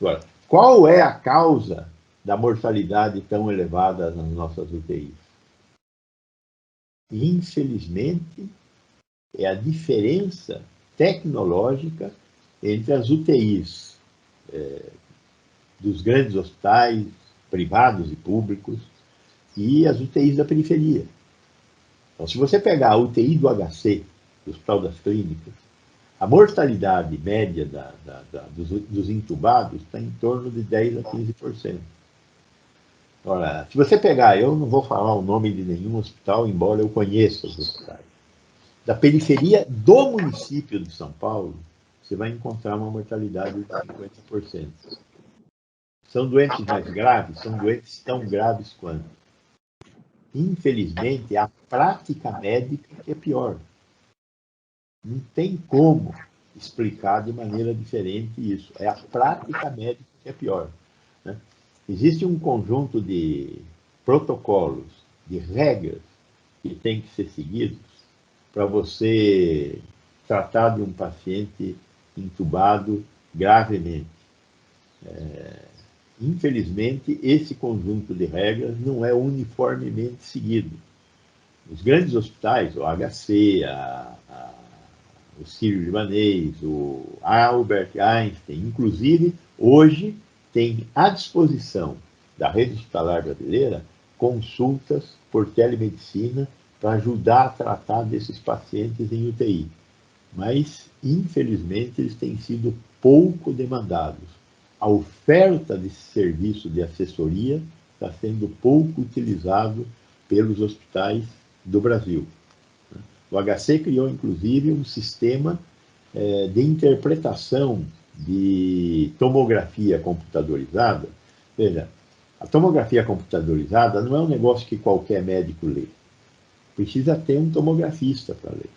Agora, qual é a causa da mortalidade tão elevada nas nossas UTIs? Infelizmente, é a diferença tecnológica entre as UTIs dos grandes hospitais, privados e públicos, e as UTIs da periferia. Então, se você pegar a UTI do HC, do Hospital das Clínicas, a mortalidade média dos entubados está em torno de 10% a 15%. Ora, se você pegar, eu não vou falar o nome de nenhum hospital, embora eu conheça os hospitais, da periferia do município de São Paulo, você vai encontrar uma mortalidade de 50%. São doentes mais graves? São doentes tão graves quanto. Infelizmente, é a prática médica que é pior. Não tem como explicar de maneira diferente isso. É a prática médica que é pior, né? Existe um conjunto de protocolos, de regras que tem que ser seguidos para você tratar de um paciente entubado gravemente. Infelizmente, esse conjunto de regras não é uniformemente seguido. Os grandes hospitais, o HC, o Sírio-Libanês, o Albert Einstein, inclusive, hoje tem à disposição da rede hospitalar brasileira consultas por telemedicina para ajudar a tratar desses pacientes em UTI. Mas, infelizmente, eles têm sido pouco demandados. A oferta desse serviço de assessoria está sendo pouco utilizado pelos hospitais do Brasil. O HC criou, inclusive, um sistema de interpretação de tomografia computadorizada. Veja, a tomografia computadorizada não é um negócio que qualquer médico lê. Precisa ter um tomografista para ler.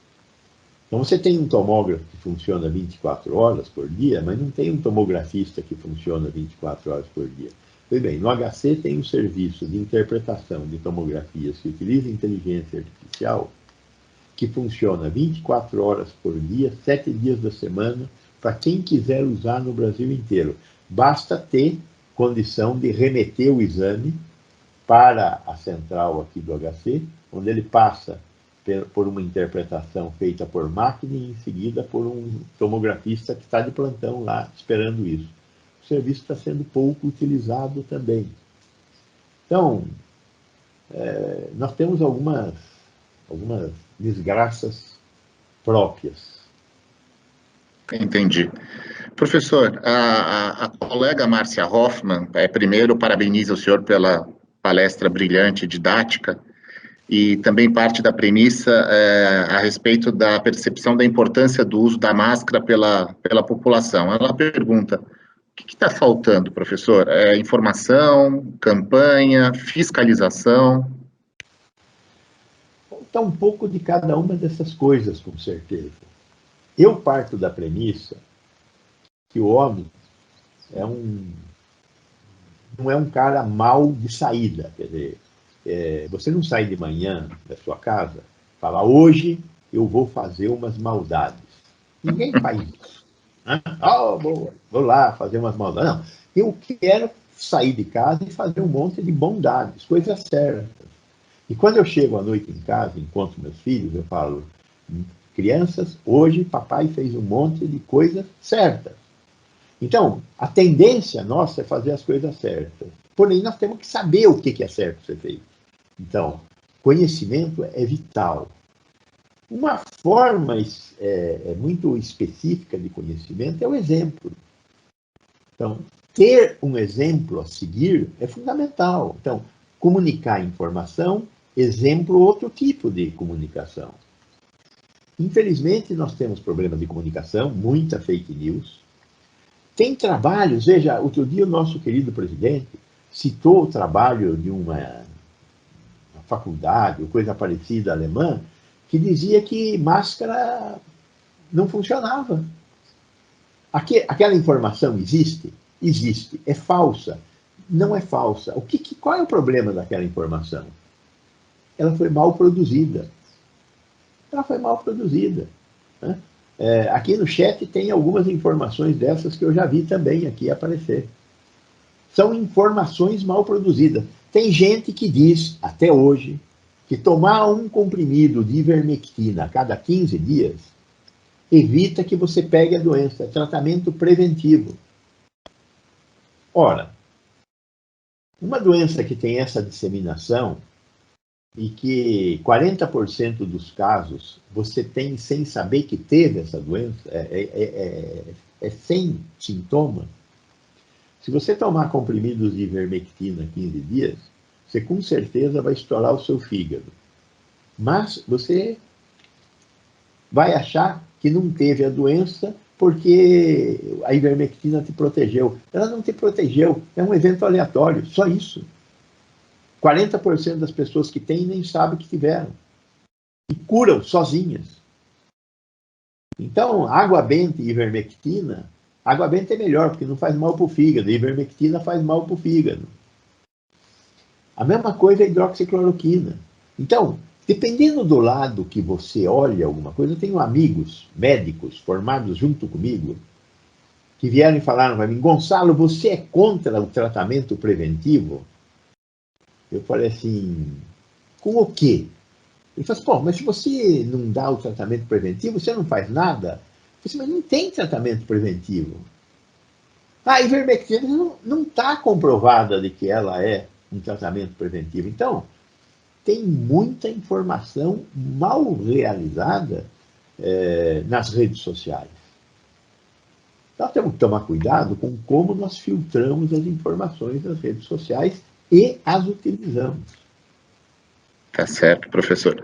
Então, você tem um tomógrafo que funciona 24 horas por dia, mas não tem um tomografista que funciona 24 horas por dia. Pois bem, no HC tem um serviço de interpretação de tomografias que utiliza inteligência artificial, que funciona 24 horas por dia, 7 dias da semana, para quem quiser usar no Brasil inteiro. Basta ter condição de remeter o exame para a central aqui do HC, onde ele passa por uma interpretação feita por máquina e, em seguida, por um tomografista que está de plantão lá, esperando isso. O serviço está sendo pouco utilizado também. Então, nós temos algumas desgraças próprias. Entendi. Professor, a colega Márcia Hoffmann, primeiro, parabeniza o senhor pela palestra brilhante e didática, e também parte da premissa a respeito da percepção da importância do uso da máscara pela população. Ela pergunta, o que está faltando, professor? Informação, campanha, fiscalização? Falta um pouco de cada uma dessas coisas, com certeza. Eu parto da premissa que o homem não é um cara mau de saída. Quer dizer, você não sai de manhã da sua casa e fala, hoje eu vou fazer umas maldades. Ninguém faz isso. Vou lá fazer umas maldades. Não, eu quero sair de casa e fazer um monte de bondades, coisas certas. E quando eu chego à noite em casa, encontro meus filhos, eu falo, crianças, hoje papai fez um monte de coisas certas. Então, a tendência nossa é fazer as coisas certas. Porém, nós temos que saber o que é certo ser feito. Então, conhecimento é vital. Uma forma muito específica de conhecimento é o exemplo. Então, ter um exemplo a seguir é fundamental. Então, comunicar informação, exemplo, outro tipo de comunicação. Infelizmente, nós temos problemas de comunicação, muita fake news. Tem trabalhos, veja, outro dia o nosso querido presidente citou o trabalho de uma faculdade, ou coisa parecida alemã, que dizia que máscara não funcionava. Aquela informação existe? Existe. É falsa? Não é falsa. Qual é o problema daquela informação? Ela foi mal produzida. Ela foi mal produzida. Né? Aqui no chat tem algumas informações dessas que eu já vi também aqui aparecer. São informações mal produzidas. Tem gente que diz, até hoje, que tomar um comprimido de ivermectina a cada 15 dias evita que você pegue a doença. É tratamento preventivo. Ora, uma doença que tem essa disseminação e que 40% dos casos você tem sem saber que teve essa doença, sem sintoma. Se você tomar comprimidos de ivermectina 15 dias, você com certeza vai estourar o seu fígado. Mas você vai achar que não teve a doença porque a ivermectina te protegeu. Ela não te protegeu, é um evento aleatório, só isso. 40% das pessoas que têm nem sabem que tiveram. E curam sozinhas. Então, água benta e ivermectina, água benta é melhor, porque não faz mal para o fígado, e ivermectina faz mal para o fígado. A mesma coisa é a hidroxicloroquina. Então, dependendo do lado que você olha alguma coisa, eu tenho amigos médicos formados junto comigo, que vieram e falaram para mim, Gonçalo, você é contra o tratamento preventivo? Eu falei assim, com o quê? Ele falou assim, pô, mas se você não dá o tratamento preventivo, você não faz nada? Eu falei assim, mas não tem tratamento preventivo. A ivermectina não está comprovada de que ela é um tratamento preventivo. Então, tem muita informação mal realizada nas redes sociais. Nós temos que tomar cuidado com como nós filtramos as informações das redes sociais e as utilizamos. Tá certo, professor.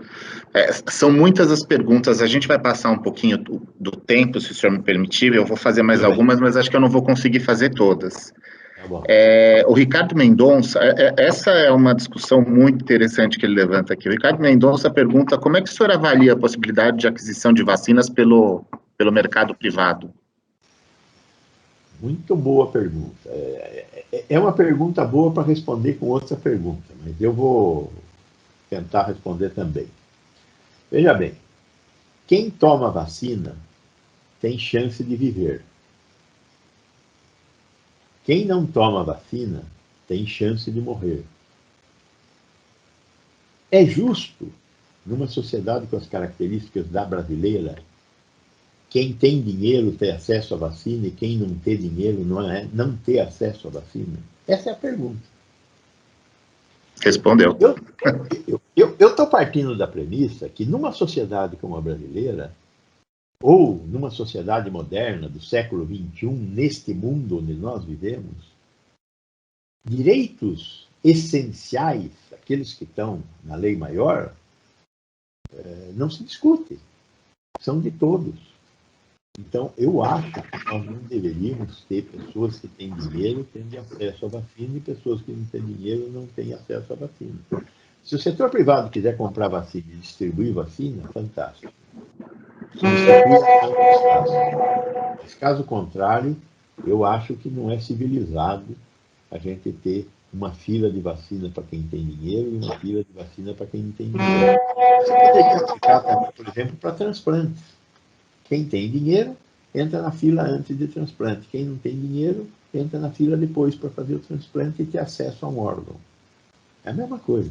São muitas as perguntas, a gente vai passar um pouquinho do tempo, se o senhor me permitir, eu vou fazer mais algumas, mas acho que eu não vou conseguir fazer todas. Tá bom. O Ricardo Mendonça, essa é uma discussão muito interessante que ele levanta aqui. O Ricardo Mendonça pergunta como é que o senhor avalia a possibilidade de aquisição de vacinas pelo mercado privado? Muito boa pergunta. É uma pergunta boa para responder com outra pergunta, mas eu vou tentar responder também. Veja bem, quem toma vacina tem chance de viver. Quem não toma vacina tem chance de morrer. É justo, numa sociedade com as características da brasileira, quem tem dinheiro ter acesso à vacina e quem não tem dinheiro não ter acesso à vacina? Essa é a pergunta. Respondeu. Eu estou partindo da premissa que numa sociedade como a brasileira, ou numa sociedade moderna do século XXI, neste mundo onde nós vivemos, direitos essenciais, aqueles que estão na lei maior, não se discute. São de todos. Então, eu acho que nós não deveríamos ter pessoas que têm dinheiro tendo acesso à vacina e pessoas que não têm dinheiro não têm acesso à vacina. Se o setor privado quiser comprar vacina e distribuir vacina, fantástico. Mas, caso contrário, eu acho que não é civilizado a gente ter uma fila de vacina para quem tem dinheiro e uma fila de vacina para quem não tem dinheiro. Você poderia aplicar também, por exemplo, para transplantes. Quem tem dinheiro entra na fila antes de transplante. Quem não tem dinheiro entra na fila depois para fazer o transplante e ter acesso a um órgão. É a mesma coisa.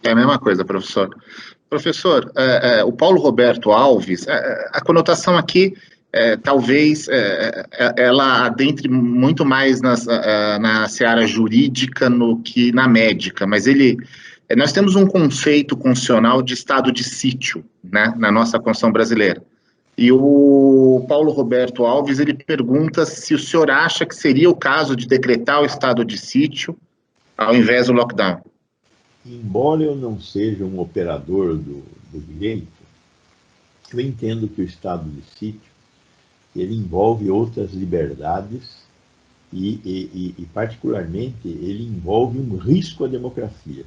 É a mesma coisa, professor. Professor, o Paulo Roberto Alves, a conotação aqui talvez ela adentre muito mais na seara jurídica no que na médica, mas nós temos um conceito constitucional de estado de sítio, né, na nossa Constituição brasileira. E o Paulo Roberto Alves, ele pergunta se o senhor acha que seria o caso de decretar o estado de sítio ao invés do lockdown. Embora eu não seja um operador do direito, eu entendo que o estado de sítio ele envolve outras liberdades e particularmente, ele envolve um risco à democracia.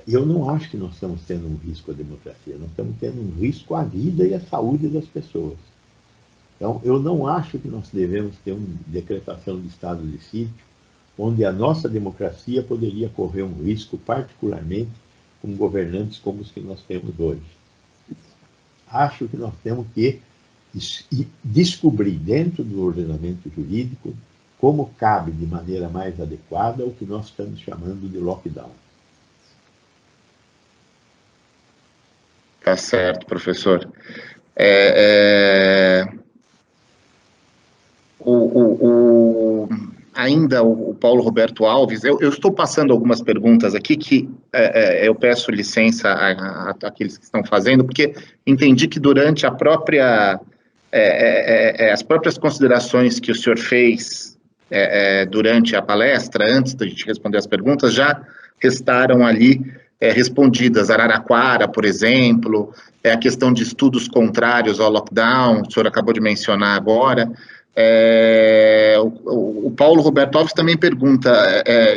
Eu não acho que nós estamos tendo um risco à democracia, nós estamos tendo um risco à vida e à saúde das pessoas. Então, eu não acho que nós devemos ter uma decretação de estado de sítio, onde a nossa democracia poderia correr um risco, particularmente com governantes como os que nós temos hoje. Acho que nós temos que descobrir dentro do ordenamento jurídico como cabe de maneira mais adequada o que nós estamos chamando de lockdown. Tá certo, professor. Ainda o Paulo Roberto Alves, eu estou passando algumas perguntas aqui que eu peço licença àqueles que estão fazendo, porque entendi que durante a própria as próprias considerações que o senhor fez durante a palestra, antes da gente responder as perguntas, já restaram ali respondidas. Araraquara, por exemplo, a questão de estudos contrários ao lockdown, o senhor acabou de mencionar agora. O Paulo Roberto Alves também pergunta,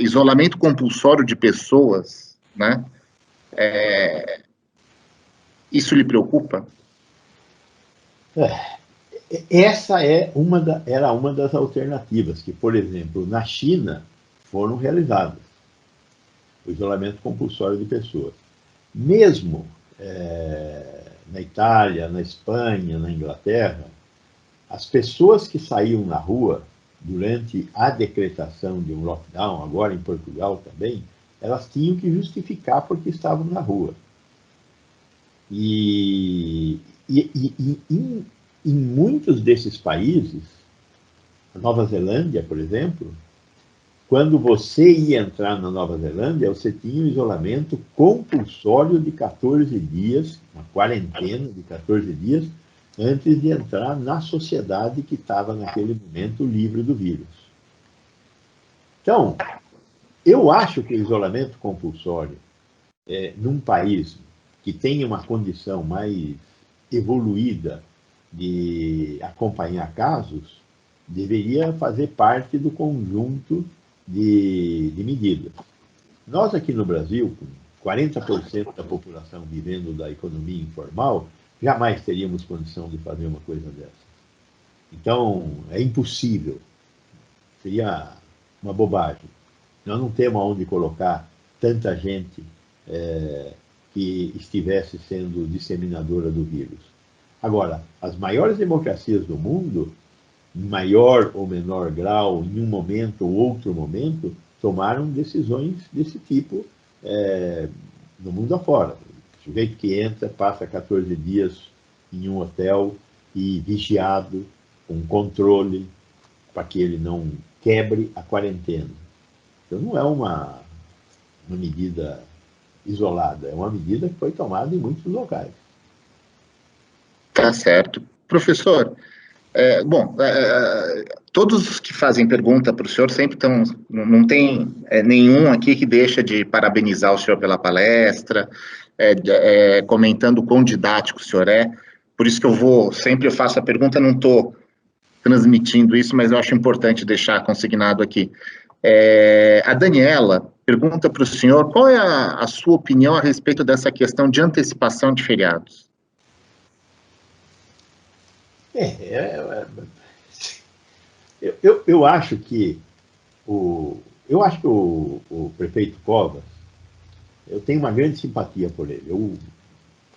isolamento compulsório de pessoas, né? Isso lhe preocupa? Essa era uma das alternativas que, por exemplo, na China foram realizadas, o isolamento compulsório de pessoas. Mesmo na Itália, na Espanha, na Inglaterra, as pessoas que saíam na rua durante a decretação de um lockdown, agora em Portugal também, elas tinham que justificar porque estavam na rua. E em muitos desses países, a Nova Zelândia, por exemplo, quando você ia entrar na Nova Zelândia, você tinha um isolamento compulsório de 14 dias, uma quarentena de 14 dias, antes de entrar na sociedade que estava naquele momento livre do vírus. Então, eu acho que o isolamento compulsório, num país que tem uma condição mais evoluída de acompanhar casos, deveria fazer parte do conjunto de medidas. Nós aqui no Brasil, com 40% da população vivendo da economia informal, jamais teríamos condição de fazer uma coisa dessa. Então, é impossível. Seria uma bobagem. Nós não temos onde colocar tanta gente que estivesse sendo disseminadora do vírus. Agora, as maiores democracias do mundo, em maior ou menor grau, em um momento ou outro momento, tomaram decisões desse tipo no mundo afora. O sujeito que entra, passa 14 dias em um hotel e vigiado, com controle, para que ele não quebre a quarentena. Então, não é uma medida isolada, é uma medida que foi tomada em muitos locais. Tá certo. Professor, todos os que fazem pergunta para o senhor sempre estão, não tem nenhum aqui que deixa de parabenizar o senhor pela palestra, comentando o quão didático o senhor é. Por isso que eu faço a pergunta, não estou transmitindo isso, mas eu acho importante deixar consignado aqui. A Daniela pergunta para o senhor qual é a sua opinião a respeito dessa questão de antecipação de feriados. Eu acho que o prefeito Covas, eu tenho uma grande simpatia por ele. Eu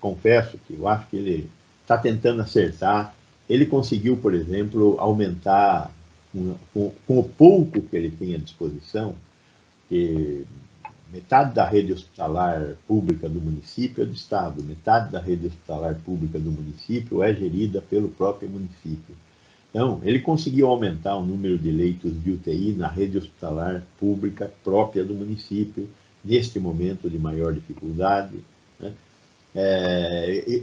confesso que eu acho que ele está tentando acertar. Ele conseguiu, por exemplo, aumentar, com o pouco que ele tem à disposição, que metade da rede hospitalar pública do município é do Estado, metade da rede hospitalar pública do município é gerida pelo próprio município. Então, ele conseguiu aumentar o número de leitos de UTI na rede hospitalar pública própria do município, neste momento de maior dificuldade, né?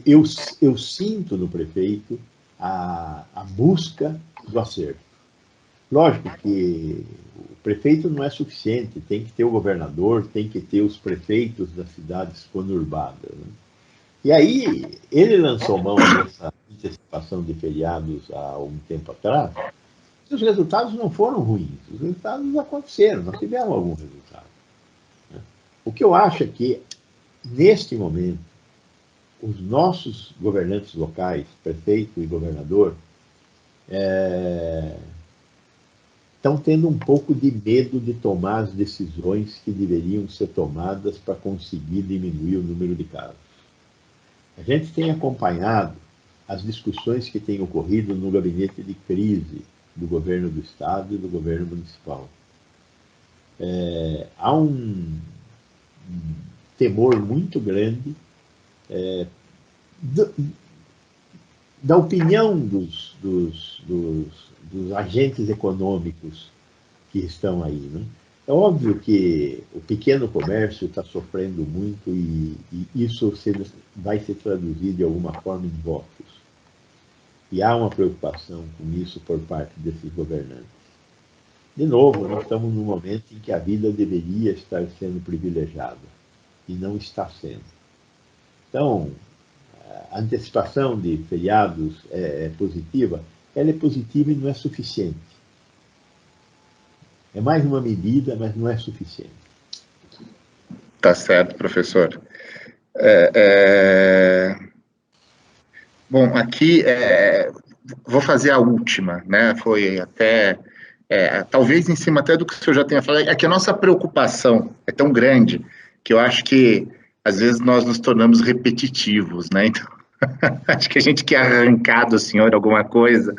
Eu sinto no prefeito a busca do acerto. Lógico que o prefeito não é suficiente, tem que ter o governador, tem que ter os prefeitos das cidades conurbadas, né? E aí, ele lançou mão dessa antecipação de feriados há um tempo atrás, e os resultados não foram ruins, os resultados aconteceram, nós tivemos algum resultado, né? O que eu acho é que, neste momento, os nossos governantes locais, prefeito e governador, estão tendo um pouco de medo de tomar as decisões que deveriam ser tomadas para conseguir diminuir o número de casos. A gente tem acompanhado as discussões que têm ocorrido no gabinete de crise do governo do Estado e do governo municipal. Há um temor muito grande da opinião dos agentes econômicos que estão aí, né? É óbvio que o pequeno comércio está sofrendo muito e isso vai se traduzir de alguma forma em votos. E há uma preocupação com isso por parte desses governantes. De novo, nós estamos num momento em que a vida deveria estar sendo privilegiada e não está sendo. Então, a antecipação de feriados é positiva, ela é positiva e não é suficiente. É mais uma medida, mas não é suficiente. Tá certo, professor. Bom, aqui vou fazer a última, né? Foi até, talvez em cima até do que o senhor já tenha falado, é que a nossa preocupação é tão grande que eu acho que às vezes nós nos tornamos repetitivos, né? Então, acho que a gente quer arrancar do senhor alguma coisa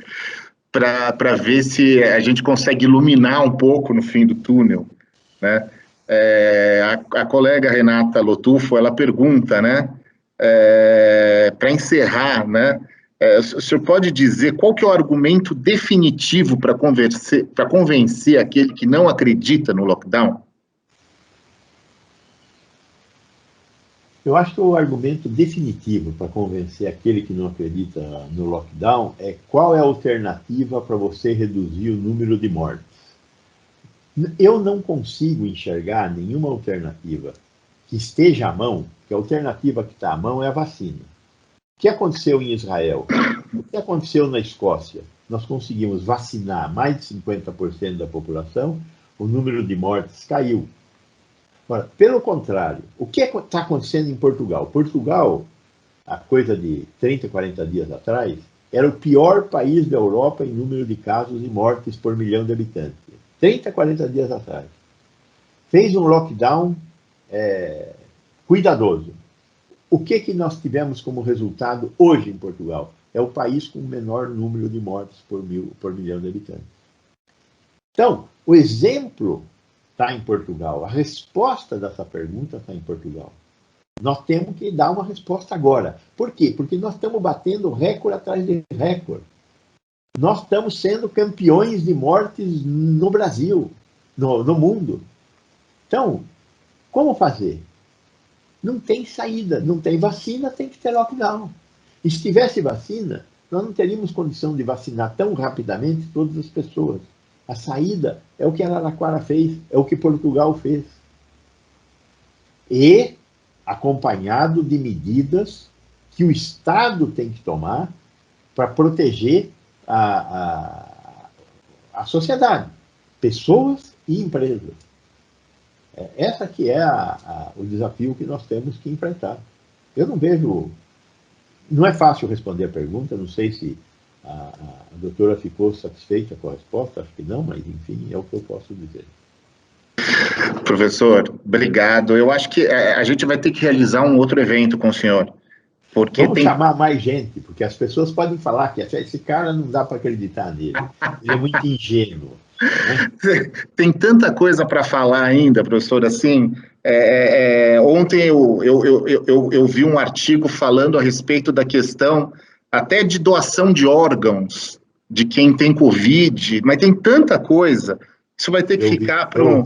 para ver se a gente consegue iluminar um pouco no fim do túnel, né? A colega Renata Lotufo, ela pergunta, né? Para encerrar, né? O senhor pode dizer qual que é o argumento definitivo para convencer aquele que não acredita no lockdown? Eu acho que o argumento definitivo para convencer aquele que não acredita no lockdown é qual é a alternativa para você reduzir o número de mortes. Eu não consigo enxergar nenhuma alternativa que esteja à mão, que a alternativa que está à mão é a vacina. O que aconteceu em Israel? O que aconteceu na Escócia? Nós conseguimos vacinar mais de 50% da população, o número de mortes caiu. Agora, pelo contrário, o que está acontecendo em Portugal? Portugal, há coisa de 30, 40 dias atrás, era o pior país da Europa em número de casos e mortes por milhão de habitantes. 30, 40 dias atrás. Fez um lockdown cuidadoso. O que nós tivemos como resultado hoje em Portugal? É o país com o menor número de mortes por milhão de habitantes. Então, o exemplo está em Portugal. A resposta dessa pergunta está em Portugal. Nós temos que dar uma resposta agora. Por quê? Porque nós estamos batendo recorde atrás de recorde. Nós estamos sendo campeões de mortes no Brasil, no mundo. Então, como fazer? Não tem saída, não tem vacina, tem que ter lockdown. E se tivesse vacina, nós não teríamos condição de vacinar tão rapidamente todas as pessoas. A saída é o que a Araraquara fez, é o que Portugal fez. E acompanhado de medidas que o Estado tem que tomar para proteger a sociedade, pessoas e empresas. Essa que é o desafio que nós temos que enfrentar. Eu não vejo... Não é fácil responder a pergunta, não sei se a doutora ficou satisfeita com a resposta, acho que não, mas enfim, é o que eu posso dizer. Professor, obrigado. Eu acho que a gente vai ter que realizar um outro evento com o senhor. Porque vamos chamar mais gente, porque as pessoas podem falar que esse cara não dá para acreditar nele. Ele é muito ingênuo. Né? Tem tanta coisa para falar ainda, professor, assim, Ontem eu vi um artigo falando a respeito da questão até de doação de órgãos de quem tem Covid, mas tem tanta coisa, isso vai ter que ficar para um...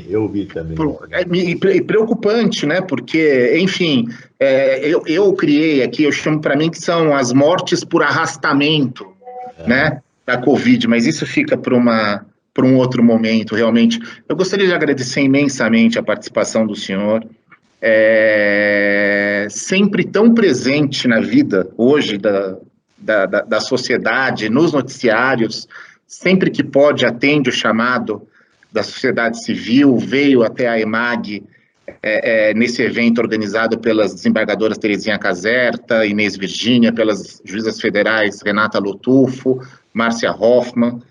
Eu vi também. É preocupante, né? Porque, enfim, eu criei aqui, eu chamo para mim que são as mortes por arrastamento, né, da Covid, mas isso fica para um outro momento, realmente. Eu gostaria de agradecer imensamente a participação do senhor, sempre tão presente na vida hoje da sociedade, nos noticiários, sempre que pode atende o chamado da sociedade civil, veio até a EMAG nesse evento organizado pelas desembargadoras Terezinha Caserta, Inês Virgínia, pelas juízas federais Renata Lotufo, Márcia Hoffmann.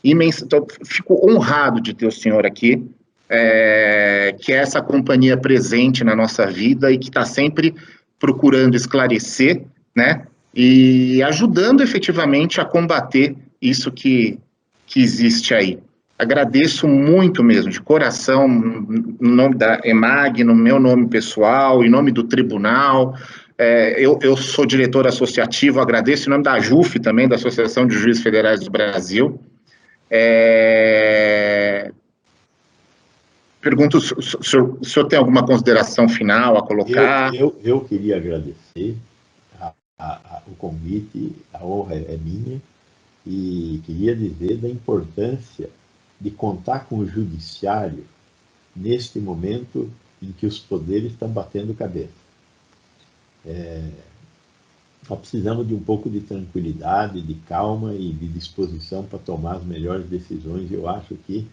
Então, fico honrado de ter o senhor aqui, que é essa companhia presente na nossa vida e que está sempre procurando esclarecer, né, e ajudando efetivamente a combater isso que existe aí. Agradeço muito mesmo, de coração, no nome da EMAG, no meu nome pessoal, em nome do tribunal. Eu sou diretor associativo, agradeço em nome da AJUF também, da Associação de Juízes Federais do Brasil. Pergunto se o senhor tem alguma consideração final a colocar? Eu queria agradecer o convite, a honra é minha, e queria dizer da importância de contar com o judiciário neste momento em que os poderes estão batendo cabeça. Nós precisamos de um pouco de tranquilidade, de calma e de disposição para tomar as melhores decisões. Eu acho que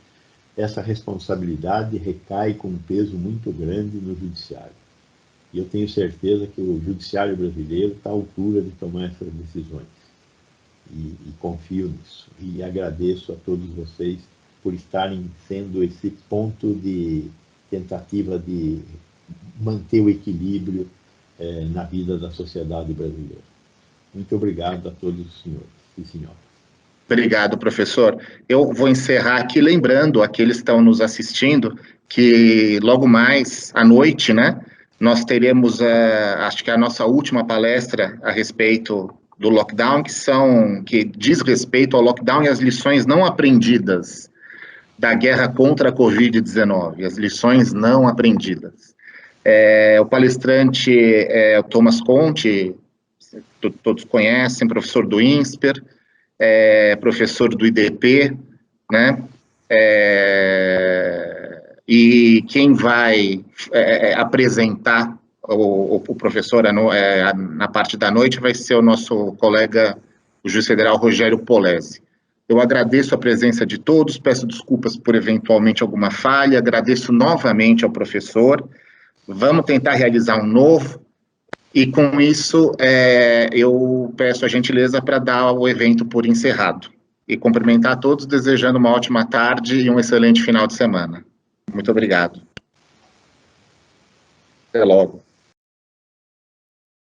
essa responsabilidade recai com um peso muito grande no judiciário. E eu tenho certeza que o judiciário brasileiro está à altura de tomar essas decisões. E confio nisso. E agradeço a todos vocês por estarem sendo esse ponto de tentativa de manter o equilíbrio na vida da sociedade brasileira. Muito obrigado a todos os senhores e senhoras. Obrigado, professor. Eu vou encerrar aqui lembrando àqueles que estão nos assistindo que logo mais à noite, né, nós teremos, acho que a nossa última palestra a respeito do lockdown, que diz respeito ao lockdown e às lições não aprendidas da guerra contra a Covid-19, as lições não aprendidas. O palestrante é o Thomas Conte, todos conhecem, professor do INSPER, professor do IDP, né? E quem vai apresentar o professor na parte da noite vai ser o nosso colega, o juiz federal Rogério Polese. Eu agradeço a presença de todos, peço desculpas por eventualmente alguma falha, agradeço novamente ao professor, vamos tentar realizar um novo, e com isso eu peço a gentileza para dar o evento por encerrado. E cumprimentar a todos, desejando uma ótima tarde e um excelente final de semana. Muito obrigado. Até logo.